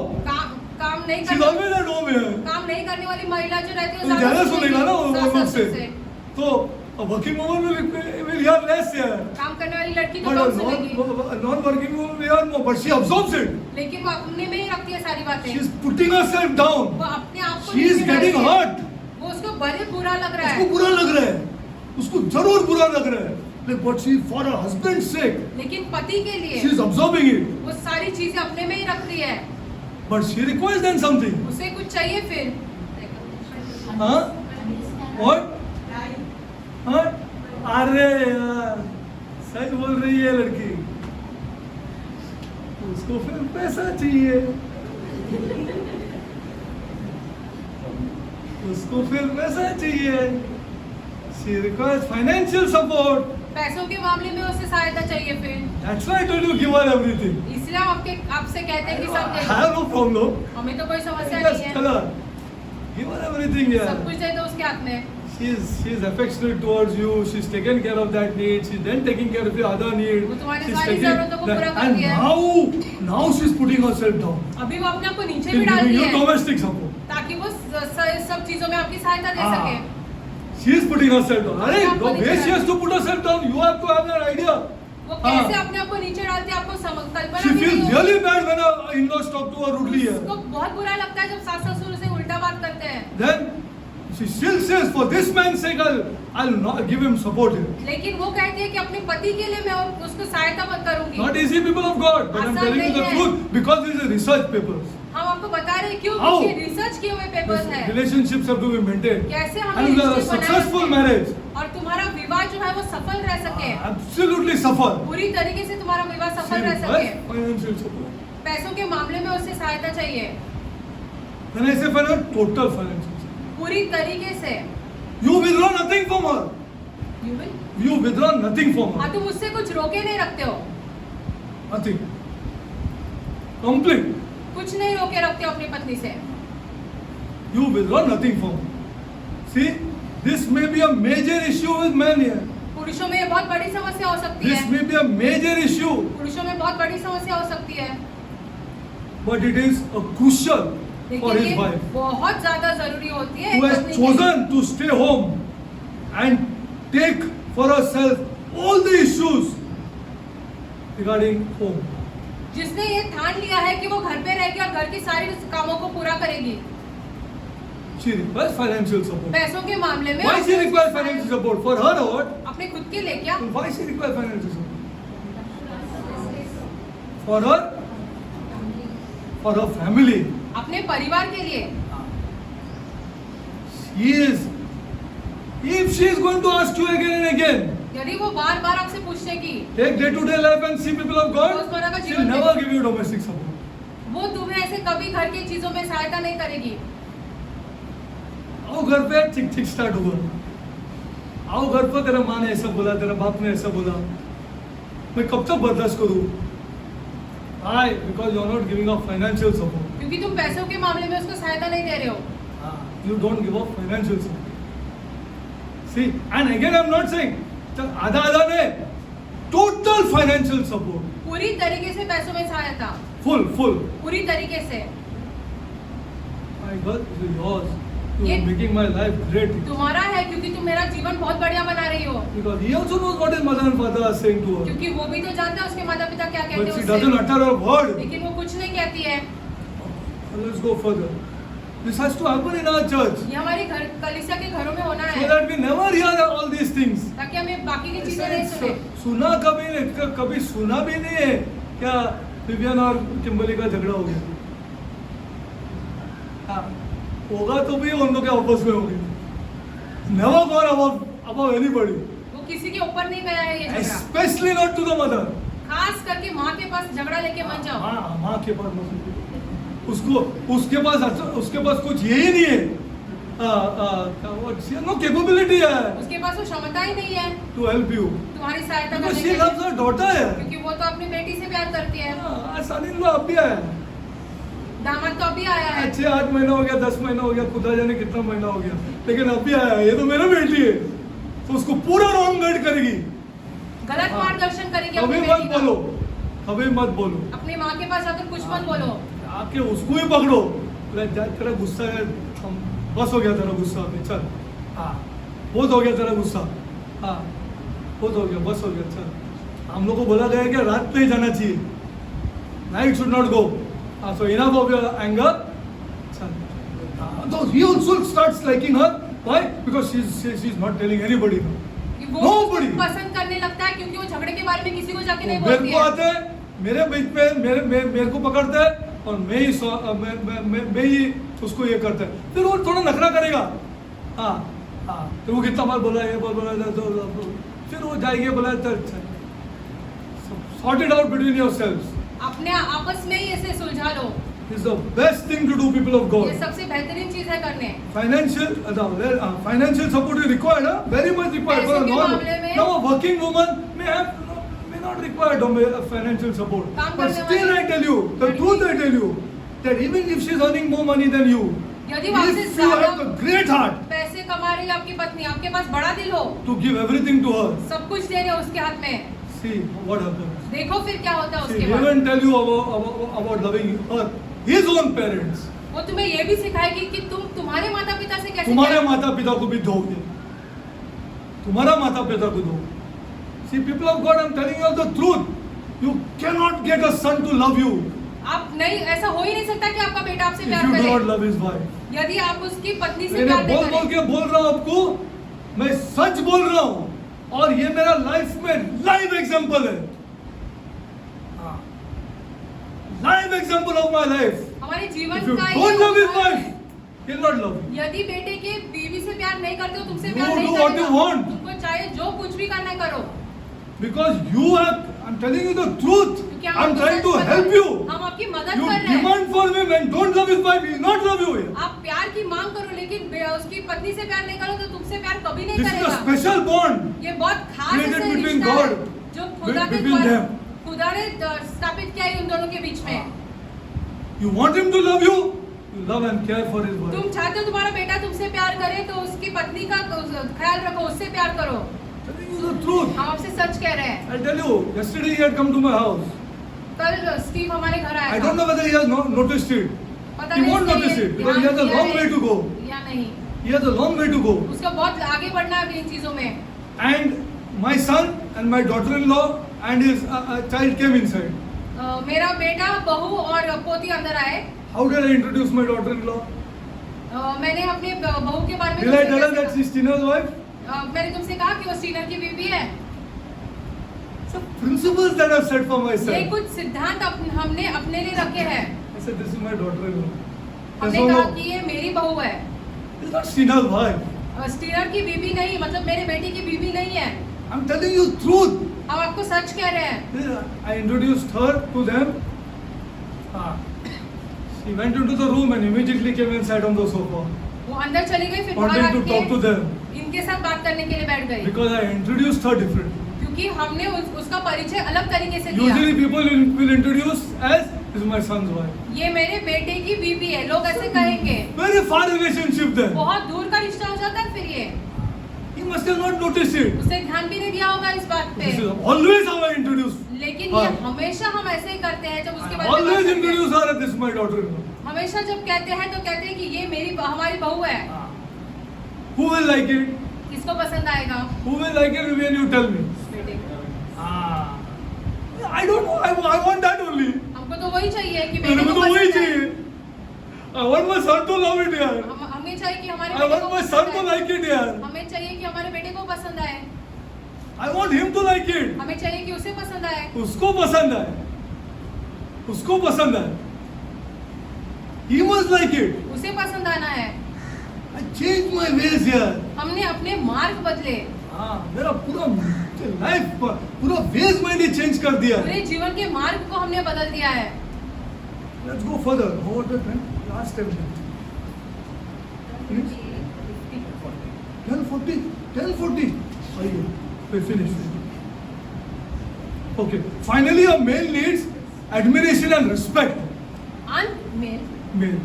काम नहीं She's करने always at home here. काम नहीं करने वाली महिला जो रहती है तो ज्यादा सुनेगा ना वो सास लोग ससुर से. तो a working woman will hear less here. काम करने वाली लड़की तो But come सुनेगी, a non-working woman will hear more. But she absorbs it. लेकिन वो अपने में ही रखती है सारी बातें। She's putting herself down. वो अपने आप को She is नीचे getting डालती है। hurt. वो उसको बड़े बुरा लग रहा उसको है, बुरा लग रहा है. उसको जरूर बुरा लग रहा है. But she, for her husband's sake, लेकिन पति के लिए she is absorbing it. वो सारी चीजें अपने में ही रखती है। But she requires then something. उसे कुछ चाहिए फिर। हाँ? What? हाँ? अरे यार, सच बोल रही है लड़की. उसको फिर पैसा चाहिए. उसको फिर पैसा चाहिए. She requires financial support. पैसों के मामले में उसे सहायता चाहिए फिर। That's why I told you give her everything. इसलिए हम आपसे कहते हैं कि सब I दे दो। have no problem. हमें तो कोई समस्या Just नहीं tell है, her. Give her everything, सब yeah. कुछ दे दो उसके हाथ में। She is affectionate towards you. She's taken care of that need. She's then taking care of your other need. वो तुम्हारी She's सारी taking जरूरतों को पूरा that- करती and है। now she's putting herself down. अभी वो अपने आप को नीचे She's भी डाल giving रही you है domestic support. ताकि वो सब चीजों में आपकी सहायता दे Ah. सके। She is putting herself down. अपने आप Arey, को the नीचे way she डाल- has to put herself down, you have to have that idea. वो हाँ। कैसे अपने आप को नीचे डालती है आपको कल्पना She भी नहीं feels होगी। really bad when her in-laws talk to her rudely here. उसको बहुत बुरा लगता है जब सास ससुर उसे उल्टा बात करते हैं, Then she still says, for this man's sake, I'll not give him support here. लेकिन वो कहती है कि अपने पति के लिए मैं उसको सहायता मत करूंगी। Not easy, people of God, but I'm आसान telling you the नहीं है। truth because these are research papers. हम आपको बता रहे हैं क्यों, How? क्योंकि रिसर्च किए हुए पेपर्स These है। relationships have to be maintained. कैसे हमें And a रिश्ते बनाए successful रखें marriage और तुम्हारा विवाह जो है वो सफल रह सके, absolutely suffer. पूरी तरीके से तुम्हारा विवाह She सफल रह requires सके। financial support. पैसों के मामले में उससे सहायता चाहिए, When I say financial, total financial support. पूरी तरीके से। You withdraw nothing from her. You will? You withdraw nothing from हाँ, her. तुम उससे कुछ रोके नहीं रखते हो, Nothing. Complete. कुछ नहीं रोके रखते हो अपनी पत्नी से। You withdraw nothing from her. See, this may be a major issue with men here. पुरुषों में ये बहुत बड़ी समस्या हो सकती This है, may be a major issue, पुरुषों में बहुत बड़ी समस्या हो सकती है, but it is a crucial for लेकिन his ये wife, बहुत ज्यादा जरूरी होती है who एक has पत्नी के लिए। chosen to stay home and take for herself all the issues regarding home. जिसने ये ठान लिया है कि वो घर पे रह के और घर के सारे कामों को पूरा करेगी। She requires financial support. पैसों के मामले में Why she requires financial support? For her or what? अपने खुद के लिए क्या? Why she requires financial support? For her? For her family. अपने परिवार के लिए। She is. If she is going to ask you again and again, यदि वो बार बार आपसे पूछेगी, take day-to-day life and see people of God, रोजमर्रा का she'll जीवन never give you domestic support. वो तुम्हें ऐसे कभी घर की चीजों में सहायता नहीं करेगी। आओ घर पे चिक चिक स्टार्ट हुआ। आओ घर पर तेरा माँ ने ऐसा बोला, तेरा बाप ने ऐसा बोला, मैं कब तक बर्दाश्त करूँ? Why? Because you are not giving up financial support. क्योंकि तुम पैसों के मामले में उसको सहायता नहीं दे रहे हो। You don't give up financial support. See, and again I'm not saying आधा आधा ने total financial support. पूरी तरीके से पैसों में सहायता, Full. पूरी तरीके से। My God, this is yours. You ये- are making my life great. तुम्हारा है क्योंकि तुम मेरा जीवन बहुत बढ़िया बना रही हो। Because he also knows what his mother and father are saying to her. क्योंकि वो भी तो जानता है उसके माता पिता क्या कहते But she हैं doesn't उससे। utter a word. लेकिन वो कुछ नहीं कहती है। Let's go further. This has to happen in our church. ये हमारी घर कलीसिया के घरों में होना So है, that we never hear all these things. ताकि हमें बाकी की चीजें नहीं सुने। सुना कभी सुना भी नहीं है क्या विवियन और किम्बली का झगड़ा हो गया? हाँ, होगा तो भी उन लोग के आपस में होगी। Never gone above anybody. वो किसी के ऊपर नहीं गया है ये झगड़ा। Especially not to the mother. खास करके माँ के पास झगड़ा लेके मत जाओ। माँ के पास मत- उसके पास कुछ यही नहीं है। नो कैपेबिलिटी है उसके पास वो क्षमता ही नहीं है टू हेल्प यू। तुम्हारी सहायता Because करने she के loves लिए, her daughter है। क्योंकि वो तो अपनी बेटी से प्यार करती है। सन-इन-लॉ अब भी आया। दामाद तो अभी आया है। अच्छे 8 महीना हो गया, 10 महीना हो गया, खुदा जाने कितना महीना हो गया, लेकिन अब भी आया। ये तो मेरा बेटी है, तो उसको पूरा रॉन्ग गाइड करेगी। गलत मार्गदर्शन करेगी कभी अपनी मत बेटी का। बोलो, कभी मत बोलो। अपनी माँ के पास जाकर कुछ मत बोलो। आके उसको ही पकड़ो। तेरा गुस्सा है, बस हो गया तेरा गुस्सा, अभी चल। हाँ, बहुत हो गया तेरा गुस्सा। हाँ, बहुत हो गया, बस हो गया, चल। हम लोग को बोला गया है कि रात पे ही जाना चाहिए, night should not go. So enough of your anger. So he also starts liking her. Why? Because she's not telling anybody. वो Nobody. उसको पसंद करने लगता है क्योंकि वो झगड़े के बारे में किसी को जाके नहीं मेरे बोलती को है। आते हैं, मेरे बीच में मेरे को पकड़ता है और मैं ही उसको ये करता है। फिर वो थोड़ा नखरा करेगा। हाँ, तो वो कितना बार बोला ये बोला तो फिर वो जाएगी बोला sort it out between yourselves. अपने आपस में ही ऐसे सुलझा लो। Is the best thing to do, people of God. ये सबसे बेहतरीन चीज है करने। Financial support is required, very much required. For a पैसे के normal, मामले में- now a working woman may not require financial support. काम But करने still, वाली I tell you, the truth I tell you, that even if she is earning more money than you, यदि वो आपसे if you have ज्यादा a great heart पैसे कमा रही है आपकी पत्नी, आपके पास बड़ा दिल हो, to give everything to her, सब कुछ दे रहे हो उसके हाथ में, see what happens. देखो फिर क्या होता है See, उसके he बाद। will tell you about loving her, his own parents. वो तुम्हें ये भी सिखाएगी कि तुम तुम्हारे माता पिता से कैसे तुम्हारे प्यार- माता पिता को भी दोगे, तुम्हारा माता पिता को दो। See, people of God, I'm telling you the truth. You cannot get a son to love you आप नहीं, ऐसा हो ही नहीं सकता कि आपका बेटा आपसे if प्यार you do not करे love his wife. यदि आप उसकी पत्नी से मैंने प्यार नहीं बोल करें। के बोल रहा हूँ आपको, मैं सच बोल रहा हूँ, और ये मेरा लाइफ में लाइव एग्जांपल है। Live example of my life. हमारे जीवन If you का don't love his उदाहरण wife, है। he'll not love you. यदि बेटे के बीवी से प्यार नहीं करते हो, तुमसे You प्यार नहीं do what you करेगा। want. तुमको चाहे जो कुछ भी करना है करो। Because you have, I'm telling you the truth. क्योंकि हम I'm आपको trying सच to बता- help you. हम आपकी मदद You कर रहे हैं। demand for me when don't love his wife, he will not love you. आप प्यार की मांग करो, लेकिन उसकी पत्नी से प्यार नहीं करो तो तुमसे प्यार कभी नहीं This is a करेगा। special bond. ये बहुत खास created ऐसे between रिश्ता है God, जो खुदा के between द्वारा them. खुदा ने स्थापित किया है उन दोनों के बीच में। You want him to love you, you love and care for his wife. तुम चाहते हो तुम्हारा बेटा तुमसे प्यार करे तो उसकी पत्नी का ख्याल रखो, उससे प्यार करो। Telling you the truth. हम आपसे सच कह रहे हैं। I'll tell you, yesterday he had come to my house. कल स्टीव हमारे घर आया I था don't know whether he has noticed it. पता He नहीं won't उसने notice ये it because he ध्यान has a दिया long है way to go. या नहीं, He has a long way to go. उसको बहुत आगे बढ़ना है इन चीजों में। And my son and my daughter-in-law and his child came inside. मेरा बेटा, बहू और पोती अंदर आए। How did I introduce my daughter-in-law? मैंने अपने बहू के बारे में Did I तुमसे tell her कैसे that she's Tina's wife? मैंने तुमसे कहा कि वो स्टीनर की बीवी है। Some principles that I've set for ये myself. कुछ सिद्धांत हमने अपने लिए रखे हैं। I said, this is my daughter-in-law. हमने Yes or कहा no? कि ये मेरी बहू है, It's not Tina's wife. Steiner की बीवी नहीं, मतलब मेरे बेटे की बीवी नहीं है। I'm telling you truth. हम आपको सच कह रहे हैं। I introduced her to them. She went into the room and immediately came and sat on the sofa, वो अंदर चली गई, फिर बाहर wanting to talk to आके them इनके साथ बात करने के लिए बैठ गई, because I introduced her differently. क्योंकि हमने उसका परिचय अलग तरीके से दिया। Usually people will introduce as this is my son's wife. ये मेरे बेटे की बीवी है, लोग ऐसे कहेंगे। Very far relationship then. बहुत दूर का रिश्ता हो जाता है फिर ये। He must have not noticed it. उसने ध्यान भी नहीं दिया होगा इस बात पे। This is always how I introduce. लेकिन हाँ। ये हमेशा हम ऐसे ही करते हैं जब उसके I बारे में बात always करते हैं। introduce her as this is my daughter-in-law. हमेशा जब कहते हैं तो कहते हैं कि ये हमारी बहू है। Who will like it? किसको पसंद आएगा? Who will like it when you tell me? बेटे को। I don't know. I want that only. हमको तो वही चाहिए कि मेरे बेटे को को तो वही पसंद आए। चाहिए. I want my son to love it यार. हमें चाहिए कि हमारे I बेटे want को my पसंद son to आए। like it यार. हमें चाहिए कि हमारे बेटे को पसंद आए। I want him to like it. हमें चाहिए कि उसे पसंद आए। उसको पसंद आए. उसको पसंद आए. He must like it. उसे पसंद आना है। I changed my ways यार. हमने अपने मार्ग बदले, हाँ, मेरा पूरा लाइफ पूरा वेज मैंने चेंज कर दिया है. पूरे जीवन के मार्ग को हमने बदल दिया है। Let's go further. What the time? Last 10 minutes. 10:40. 10:40. आइए, we finish. Okay. Finally, a male needs admiration and respect. अंत में Male.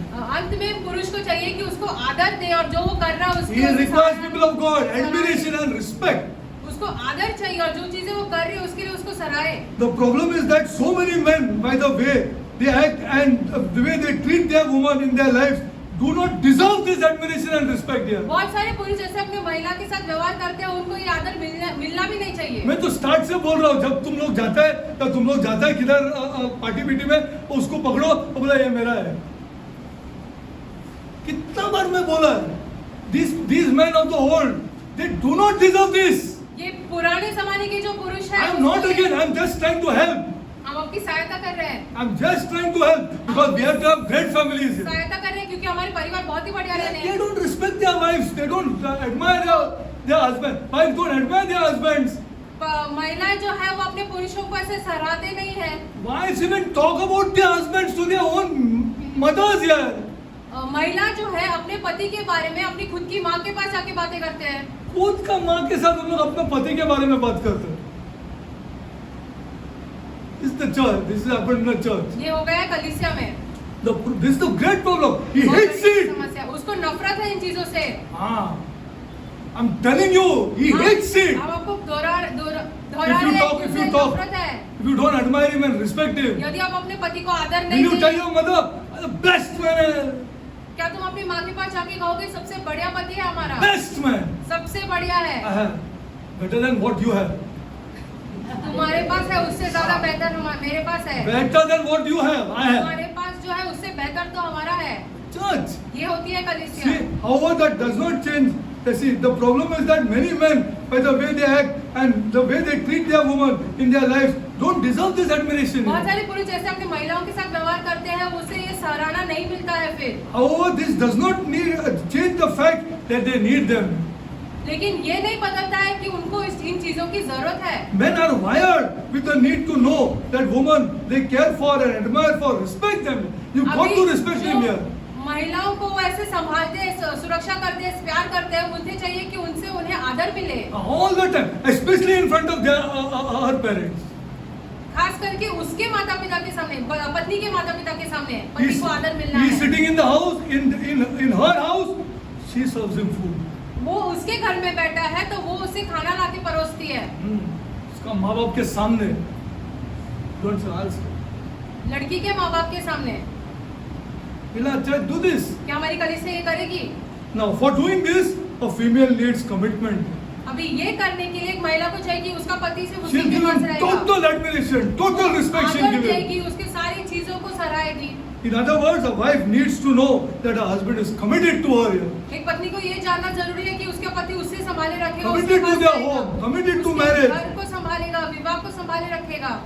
पुरुष को चाहिए कि उसको आदर दे और जो वो कर रहा है He उसको requires people of God admiration and respect. उसको आदर चाहिए और जो चीजें वो कर रही है उसके लिए उसको सराहे। The problem is that so many men, by the way they act and the way they treat their woman in their lives, do not deserve this admiration and respect here. बहुत सारे पुरुष जैसे अपने महिला के साथ व्यवहार करते हैं, उनको ये आदर मिलना भी नहीं चाहिए। मैं तो स्टार्ट से बोल रहा हूँ, जब तुम लोग जाता है किधर पार्टी पीटी में, उसको पकड़ो और बोला ये मेरा है. कितना बार मैं बोला है, these men of the old, they do not deserve this. ये पुराने जमाने के जो पुरुष हैं, I am not again. I am just trying to help. हम आपकी सहायता कर रहे हैं। I am just trying to help because we have to have great families here. सहायता कर रहे हैं क्योंकि हमारे परिवार बहुत ही बढ़िया रहने They हैं। don't respect their wives. They don't admire their husband. Wives don't admire their husbands. महिलाएं जो है वो अपने पुरुषों को ऐसे सराहते नहीं है। Wives even talk about their husbands to their own mothers here. महिला जो है अपने पति के बारे में अपनी खुद की माँ के पास जाके बातें करते हैं। खुद का माँ के साथ हम लोग अपने पति के बारे में बात करते हैं. This is the church. This is happened in the church. ये हो गया है कलीसिया में। This is the great problem. He बहुत hates बड़ी it. समस्या, उसको नफरत है इन चीजों से। हाँ. I'm telling you, he hates it. हम आपको दोहरा If you रहे talk, हैं if कि you उसे talk, नफरत है। if you don't admire him and respect him, यदि आप अपने पति को आदर will नहीं you tell देंगे, your mother, the best man, क्या तुम अपनी माँ के पास जाके कहोगे सबसे बढ़िया पति है हमारा, best man सबसे बढ़िया I है, have, better than what you have, तुम्हारे पास है उससे ज्यादा बेहतर मेरे पास है, better than what you have, I have. तुम्हारे पास जो है उससे बेहतर तो हमारा है। Church. ये होती है कलीसिया। See, however, that does not change. See, the problem is that many men, by the way they act and the way they treat their woman in their lives, don't deserve this admiration. बहुत सारे पुरुष जैसे अपनी महिलाओं के साथ व्यवहार करते हैं, उसे ये सराहना नहीं मिलता है फिर। However, this does not need change the fact that they need them. लेकिन ये नहीं बदलता है कि उनको इन चीजों की जरूरत है। Men are wired with the need to know that woman they care for and admire for, respect them. You got अभी to respect जो them here. महिलाओं को वो ऐसे संभालते हैं, सुरक्षा करते हैं, प्यार करते हैं, मुझे चाहिए कि उनसे उन्हें आदर मिले। All the time, especially in front of their her parents. खास करके उसके माता पिता के सामने, पत्नी के माता पिता के सामने पति को आदर मिलना He is है। sitting in the house, in her house, she serves him food. वो उसके घर में बैठा है तो वो उसे खाना लाके परोसती है। उसका माँ बाप के सामने. Don't say, I'll say. लड़की के माँ बाप के सामने। will our church do this? क्या हमारी कलीसिया ये करेगी? Now, for doing this, a female needs commitment. अभी ये करने के लिए एक महिला को चाहिए कि उसका पति से She'll उसी के give पास him रहेगा, total admiration, total respect she'll आदर give him. देगी, उसके सारी चीजों को सराहेगी। In other words, a wife needs to know that her husband is committed to her here. एक पत्नी को ये जानना जरूरी है कि उसके पति उससे संभाले रखेगा, Committed उसके to पास their रहेगा, home, committed to उसके marriage. घर को संभालेगा, विवाह को संभाले रखेगा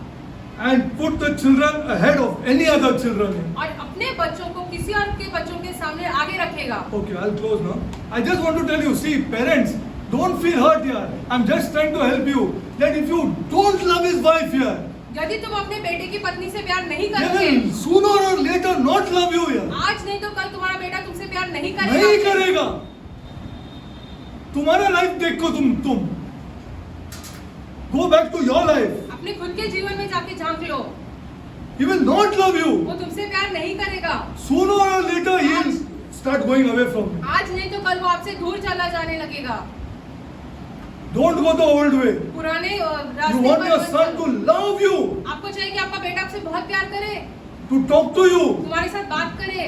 And put the children ahead of any other children. और अपने बच्चों को किसी और के बच्चों के सामने आगे रखेगा। Okay, I'll close now. I just want to tell you, see, parents, don't feel hurt here. I'm just trying to help you. That if you don't love his wife here, यदि तुम अपने बेटे की पत्नी से प्यार नहीं he करोगे, will sooner or later not love you here. आज नहीं तो कल तुम्हारा बेटा तुमसे प्यार नहीं नहीं करेगा। करेगा। तुम्हारा लाइफ देखो तुम। Go back to your life. अपने खुद के जीवन में जाके झांक लो, He will not love you. वो तुमसे प्यार नहीं करेगा। Sooner or later he will start going away from you. आज नहीं तो कल वो आपसे दूर चला जाने लगेगा। Don't go the old way. पुराने You रास्ते want पर your मत son चलो। to love you, आपको चाहिए कि आपका बेटा आपसे बहुत प्यार करे, to talk to you. तुम्हारे साथ बात करे,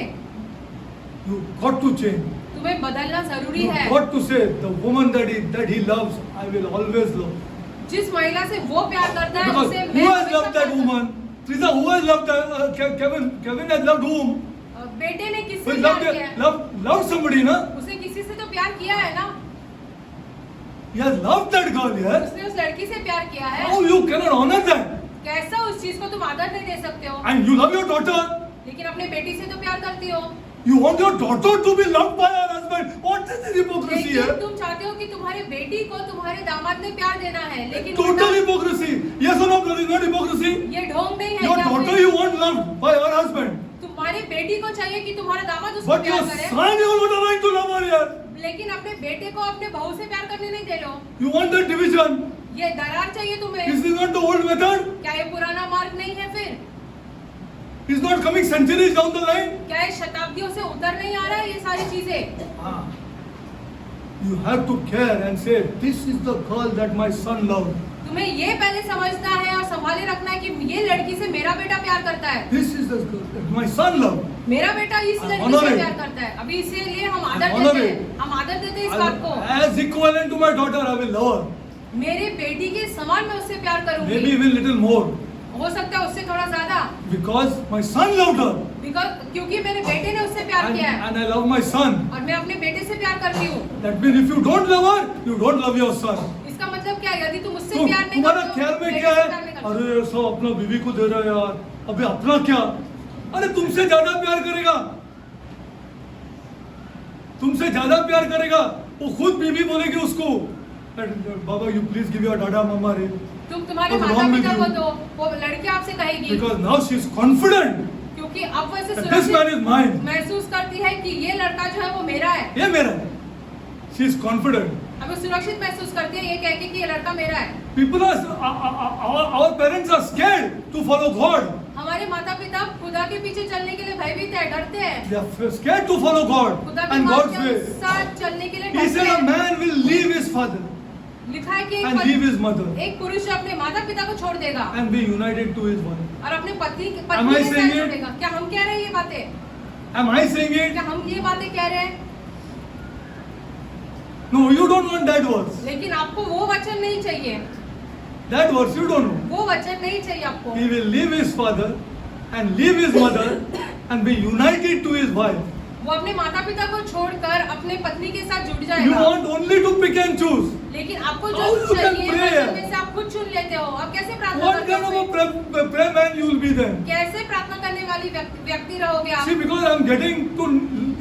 You got to change. तुम्हें बदलना जरूरी You है। got to say, the woman that he loves, I will always love. जिस महिला से वो प्यार करता है Because उसे who मैं has हमेशा loved that प्यार करता woman? Teresa, who has loved Kevin has loved whom? हूँ। बेटे ने Who किससे has प्यार किया है? loved somebody, na? उसने किसी से तो प्यार किया है ना, He has loved that girl, yes? उसने उस लड़की से प्यार किया है। How you cannot honor that? कैसा उस चीज को तुम आदर नहीं दे सकते हो? And you love your daughter. लेकिन अपने बेटी से तो प्यार करती हो। You want your daughter to be loved by her husband. What is the hypocrisy लेकिन here? तुम चाहते हो कि तुम्हारे बेटी को तुम्हारे दामाद ने प्यार देना है, लेकिन Total उल्टा hypocrisy. Yes or no, brother? Not hypocrisy. ये ढोंग नहीं है Your क्या daughter फिर you want loved by her husband. तुम्हारी बेटी को चाहिए कि तुम्हारा दामाद उसको But your प्यार करे, son you are not allowing to love her here. लेकिन अपने बेटे को अपने बहू से प्यार करने नहीं दे लो। You want that division. ये दरार चाहिए तुम्हें। Is this not the old method? क्या ये पुराना मार्ग नहीं है फिर? Is not coming centuries down the line? क्या ये शताब्दियों से उतर नहीं आ रहा है ये सारी चीजें? Ah. You have to care and say, this is the girl that my son loved. तुम्हें ये पहले समझना है और संभाले रखना है कि ये लड़की से मेरा बेटा प्यार करता है, This is the girl that my son loved. मेरा बेटा इस I'm लड़की honored. से प्यार करता है। अभी इसीलिए हम आदर I'm देते honored. हैं, हम आदर देते हैं इस बात को। As equivalent to my daughter, I will love her. मेरे बेटी के समान मैं उससे प्यार Maybe करूंगी, even little more. हो सकता है उससे थोड़ा ज्यादा, Because my son loved her. क्योंकि मेरे बेटे ने उससे प्यार किया है And I love my son. और मैं अपने बेटे से प्यार करती हूँ। That means if you don't love her, you don't love your son. इसका मतलब क्या है? यदि तुम उससे तो प्यार नहीं तुम्हारा करते हो, ख्याल में बेटे क्या से है? प्यार नहीं करते हो। अरे सब अपना बीवी को दे रहा है यार, अबे अपना क्या? अरे तुमसे ज्यादा प्यार करेगा, तुमसे ज्यादा प्यार करेगा। वो खुद बीवी बोलेगी उसको, बाबा यू प्लीज गिव योर डाडा मम्मा रे, तुम तुम्हारे What's माता wrong with पिता को you? दो, वो लड़की आपसे कहेगी, because now she is confident क्योंकि अब वैसे that this man is mine. महसूस करती है कि ये लड़का जो है वो मेरा है। ये मेरा है. She is confident. अब वो सुरक्षित महसूस करती है ये कह के कि ये लड़का मेरा है। People are our parents are scared to follow God. हमारे माता पिता खुदा के पीछे चलने के लिए भयभीत है, डरते हैं। They are scared to follow God खुदा के and मार्ग God's के way. अनुसार चलने के लिए He डरते said a हैं। man will leave his father लिखा है कि and leave his mother एक पुरुष अपने माता पिता को छोड़ देगा and be united to his wife. और अपने पत्नी Am पत्नी I के saying साथ it? जुड़ेगा। क्या हम कह रहे हैं ये बातें? Am I saying it? क्या हम ये बातें कह रहे हैं? No, you don't want that verse. लेकिन आपको वो वचन नहीं चाहिए, That verse you don't know. वो वचन नहीं चाहिए आपको। He will leave his father and leave his mother and be united to his wife. वो अपने माता पिता को छोड़कर अपने पत्नी के साथ जुड़ You जाएगा। want only to pick and choose. लेकिन आपको How जो you can चाहिए pray? वचन में से आप खुद चुन लेते हो। आप कैसे प्रार्थना What करते kind of हो? a prayer man you will be then? कैसे प्रार्थना करने वाली व्यक्ति रहोगे आप? See, because I am getting to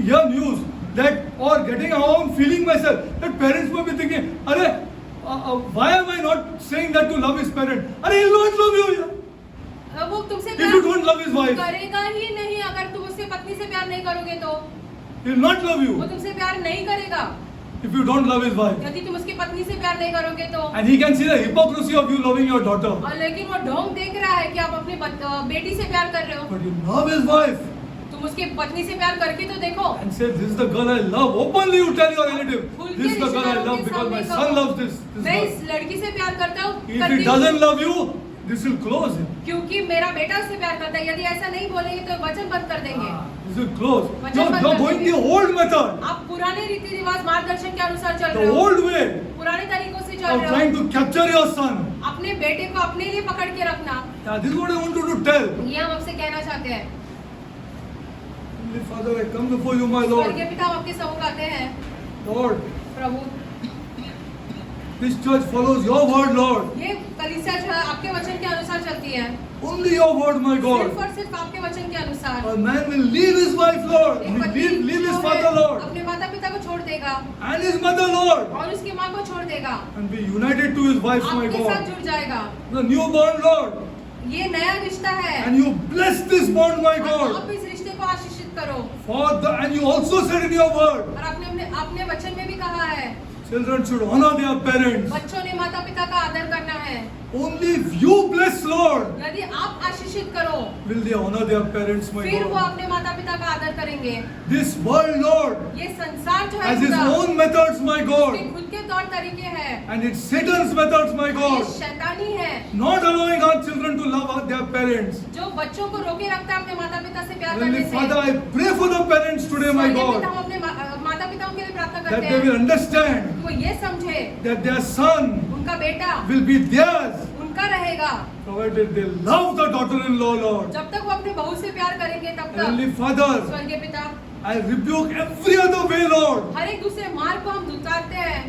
hear news that or getting how I am feeling myself, that parents will be thinking, अरे why am I not saying that to love his parent? अरे he will not love you. वो तुमसे If you don't love his wife, करेगा ही नहीं। अगर तुम उससे पत्नी से प्यार नहीं करोगे तो he will not love वो you. तुमसे प्यार नहीं करेगा। If you don't love his wife. यदि तुम उसकी पत्नी से प्यार नहीं करोगे तो। And he can see the hypocrisy of you loving your daughter. और लेकिन वो ढोंग देख रहा है कि आप अपनी बेटी से प्यार कर रहे हो। But you love his wife. तुम उसकी पत्नी से प्यार करके तो देखो। And say, this is the girl I love. Openly you tell your relative, खुल के this is the girl I रिश्तेदारों love के because my सामने son कहो, loves this मैं girl. इस लड़की से प्यार करता हूँ। If he doesn't love you, this will close him. क्योंकि मेरा बेटा उससे प्यार करता है। यदि ऐसा नहीं बोलेंगे तो वचन बंद कर देंगे। This will close. वचन You're बंद कर going देंगे। the old method, आप पुराने रीति रिवाज मार्गदर्शन के अनुसार चल the रहे हो, old way पुराने तरीकों से चल of रहे trying हो, to capture your son. अपने बेटे को अपने लिए पकड़ के रखना। This is what I want you to tell. ये हम आपसे कहना चाहते हैं। Heavenly Father, I come before you, my Lord. स्वर्गीय पिता, हम आपके सम्मुख आते हैं Lord, Prabhu. this church follows your word, Lord. ये कलीसिया जो है आपके वचन के अनुसार चलती है, Only your word, my सिर्फ God. और सिर्फ आपके वचन के अनुसार। A man will leave his wife, Lord. एक Will पति leave his जो father, है, Lord. अपने माता पिता को छोड़ देगा And his mother, Lord. और उसकी माँ को छोड़ देगा, And be united to his wife, my आपके साथ God. जुड़ जाएगा। The newborn, Lord. ये नया रिश्ता है। And you bless this bond, my और God. आप इस रिश्ते को आशीषित करो। And you also said in your word, और आपने अपने वचन में भी कहा है, children should honor their parents. बच्चों ने माता पिता का आदर करना है। Only if you bless, Lord, यदि आप आशीषित करो, will they honor their parents, my फिर वो God. अपने माता पिता का आदर करेंगे। This world, Lord, ये संसार जो है has his खुदा, own methods, my उसके God. खुद के तौर तरीके हैं, And it's Satan's methods, my ये God. शैतानी है Not allowing our children to love their parents. जो बच्चों को रोके रखता है अपने माता पिता से प्यार Heavenly करने Father, से। I pray for the parents today, my स्वर्गीय पिता, God, हम अपने माता पिताओं के लिए प्रार्थना that करते they will हैं understand कि वो ये समझे that their son उनका बेटा will be theirs, उनका रहेगा provided they love the daughter-in-law, Lord. जब तक वो अपने बहू से प्यार करेंगे तब तक। Heavenly Father, स्वर्गीय पिता, I rebuke every other way, Lord, हर एक दूसरे मार्ग को हम दुकारते हैं,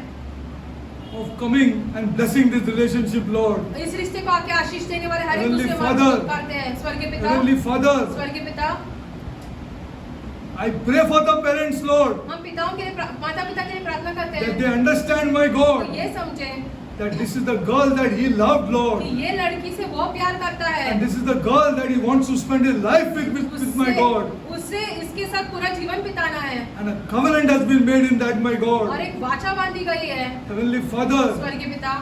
of coming and blessing this relationship, Lord. इस रिश्ते को आके आशीष देने वाले हर एक Heavenly दूसरे मार्ग को Father, दुकारते हैं। स्वर्गीय पिता, Heavenly Father, स्वर्गीय पिता, I pray for the parents, Lord, हम पिताओं के लिए माता पिता के लिए प्रार्थना करते that हैं they understand, my तो God, ये समझे that this is the girl that he loved, कि Lord. ये लड़की से वो प्यार करता है, And this is the girl that he wants to spend his life with my God. उससे इसके साथ पूरा जीवन बिताना है And a covenant has been made in that, my और God. एक वाचा बांधी गई है। Heavenly Father, स्वर्गीय पिता,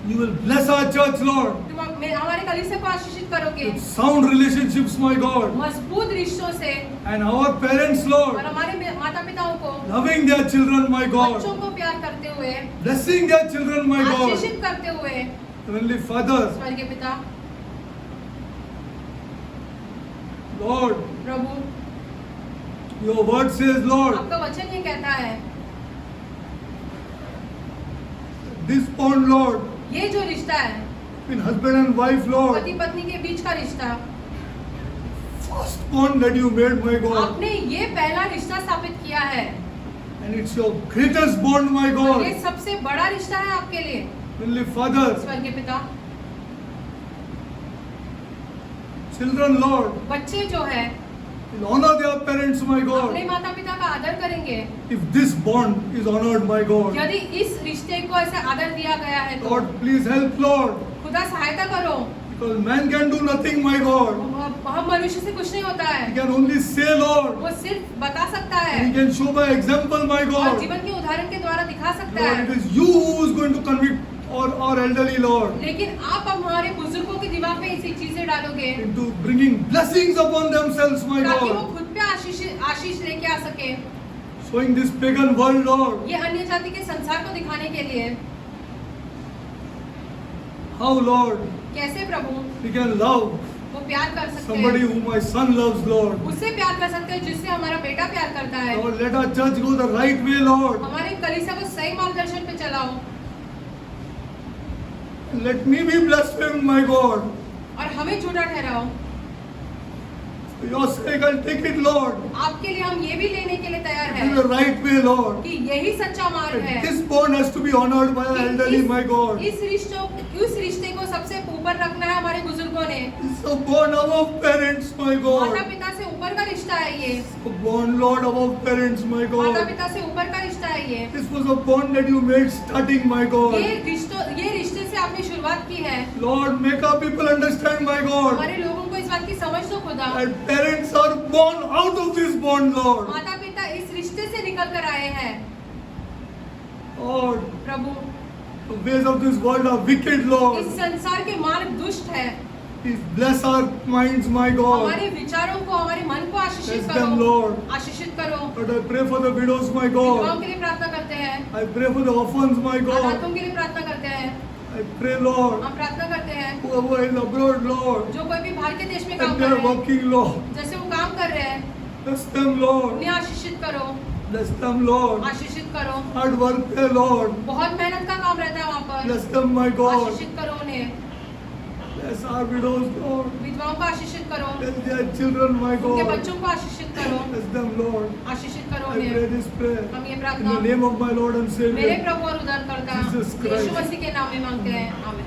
you will bless our church, Lord, तुम हमारे कलीसिया को आशीषित करोगे with sound relationships, my God. मजबूत रिश्तों से, And our parents, और Lord, हमारे माता पिताओं को, loving their children, my God. बच्चों को प्यार करते हुए, Blessing their children, my God. आशीषित करते हुए। Heavenly Father, स्वर्गीय पिता, Lord, Prabhu, your word says, Lord, आपका वचन ये कहता है, this bond, Lord, ये जो रिश्ता है between husband and wife, Lord, पति पत्नी के बीच का रिश्ता, first bond that you made, my God. आपने ये पहला रिश्ता स्थापित किया है And it's your greatest bond, my और ये God. सबसे बड़ा रिश्ता है आपके लिए। Heavenly Father, स्वर्गीय पिता, children, Lord, बच्चे जो है will honor their parents, my अपने God. माता पिता का आदर करेंगे। If this bond is honored, my God. यदि इस रिश्ते को ऐसे आदर दिया गया है तो Lord, please help, Lord. खुदा सहायता करो। Because man can do nothing, my God. हम मनुष्य से कुछ नहीं होता He है, can only say, Lord. वो सिर्फ बता सकता है He can show by example, my और God. जीवन के उदाहरण के द्वारा दिखा सकता Lord, it है। is you who is going to convict our elderly, Lord, लेकिन आप हमारे बुजुर्गों के दिमाग में ऐसी चीजें डालोगे into bringing blessings upon themselves, my ताकि वो God. खुद पे आशीष लेके आ सके, Showing this pagan world, Lord, ये अन्य जाति के संसार को दिखाने के लिए। how, Lord, कैसे प्रभु we can love वो प्यार कर सकते somebody हैं, whom my son loves, Lord. उससे प्यार कर सकते हैं जिससे हमारा बेटा प्यार करता है। Lord, let our church go the right way, Lord. हमारे कलीसिया को सही मार्गदर्शन पे चलाओ Let me be blasphemed, my God. और हमें झूठा ठहराओ। For your sake, I'll take it, Lord. आपके लिए हम ये भी लेने के लिए तैयार In the हैं right way, Lord. कि यही सच्चा मार्ग है। This bond has to be honored by our elderly, my God. इस रिश्ते को सबसे ऊपर रखना है हमारे बुजुर्गों ने। It's a bond above parents, my माता God. पिता से ऊपर का रिश्ता है ये, A bond, Lord, above parents, my माता God. पिता से ऊपर का रिश्ता है ये। This was a bond that you made starting, my God. ये रिश्ते से आपने शुरुआत की है। Lord, make our people understand, my God, हमारे लोगों को इस बात की समझ दो खुदा, that parents are born out of this bond, Lord. माता पिता इस रिश्ते से निकल कर आए हैं। Lord, Prabhu, the ways of this world are wicked, Lord. इस संसार के मार्ग दुष्ट है। Please bless our minds, my God. हमारे विचारों को, हमारे मन को आशीषित Bless them, करो, Lord. आशीषित करो। But I pray for the widows, my विधवाओं God. के लिए प्रार्थना करते हैं, I pray for the orphans, my God. अनाथों के लिए प्रार्थना करते हैं। I I pray, Lord, हम प्रार्थना करते हैं whoever is abroad, Lord, जो कोई भी बाहर के देश में काम and कर they are रहे हैं, working, Lord, जैसे वो काम कर रहे हैं, bless them, Lord, उन्हें आशीषित करो, bless them, Lord, आशीषित करो। hard work there, Lord, बहुत मेहनत का काम रहता है वहाँ पर, bless them, my God, आशीषित करो उन्हें, bless our widows, Lord, विधवाओं को आशीषित करो, bless their children, my उनके God, बच्चों को आशीषित करो, bless them, Lord. आशीषित करो I pray उन्हें। this prayer हम ये in the प्रार्थना name of my Lord and मेरे Savior, प्रभु और उद्धारकर्ता Jesus Christ. यीशु मसीह के नाम में मांगते हैं, आमीन।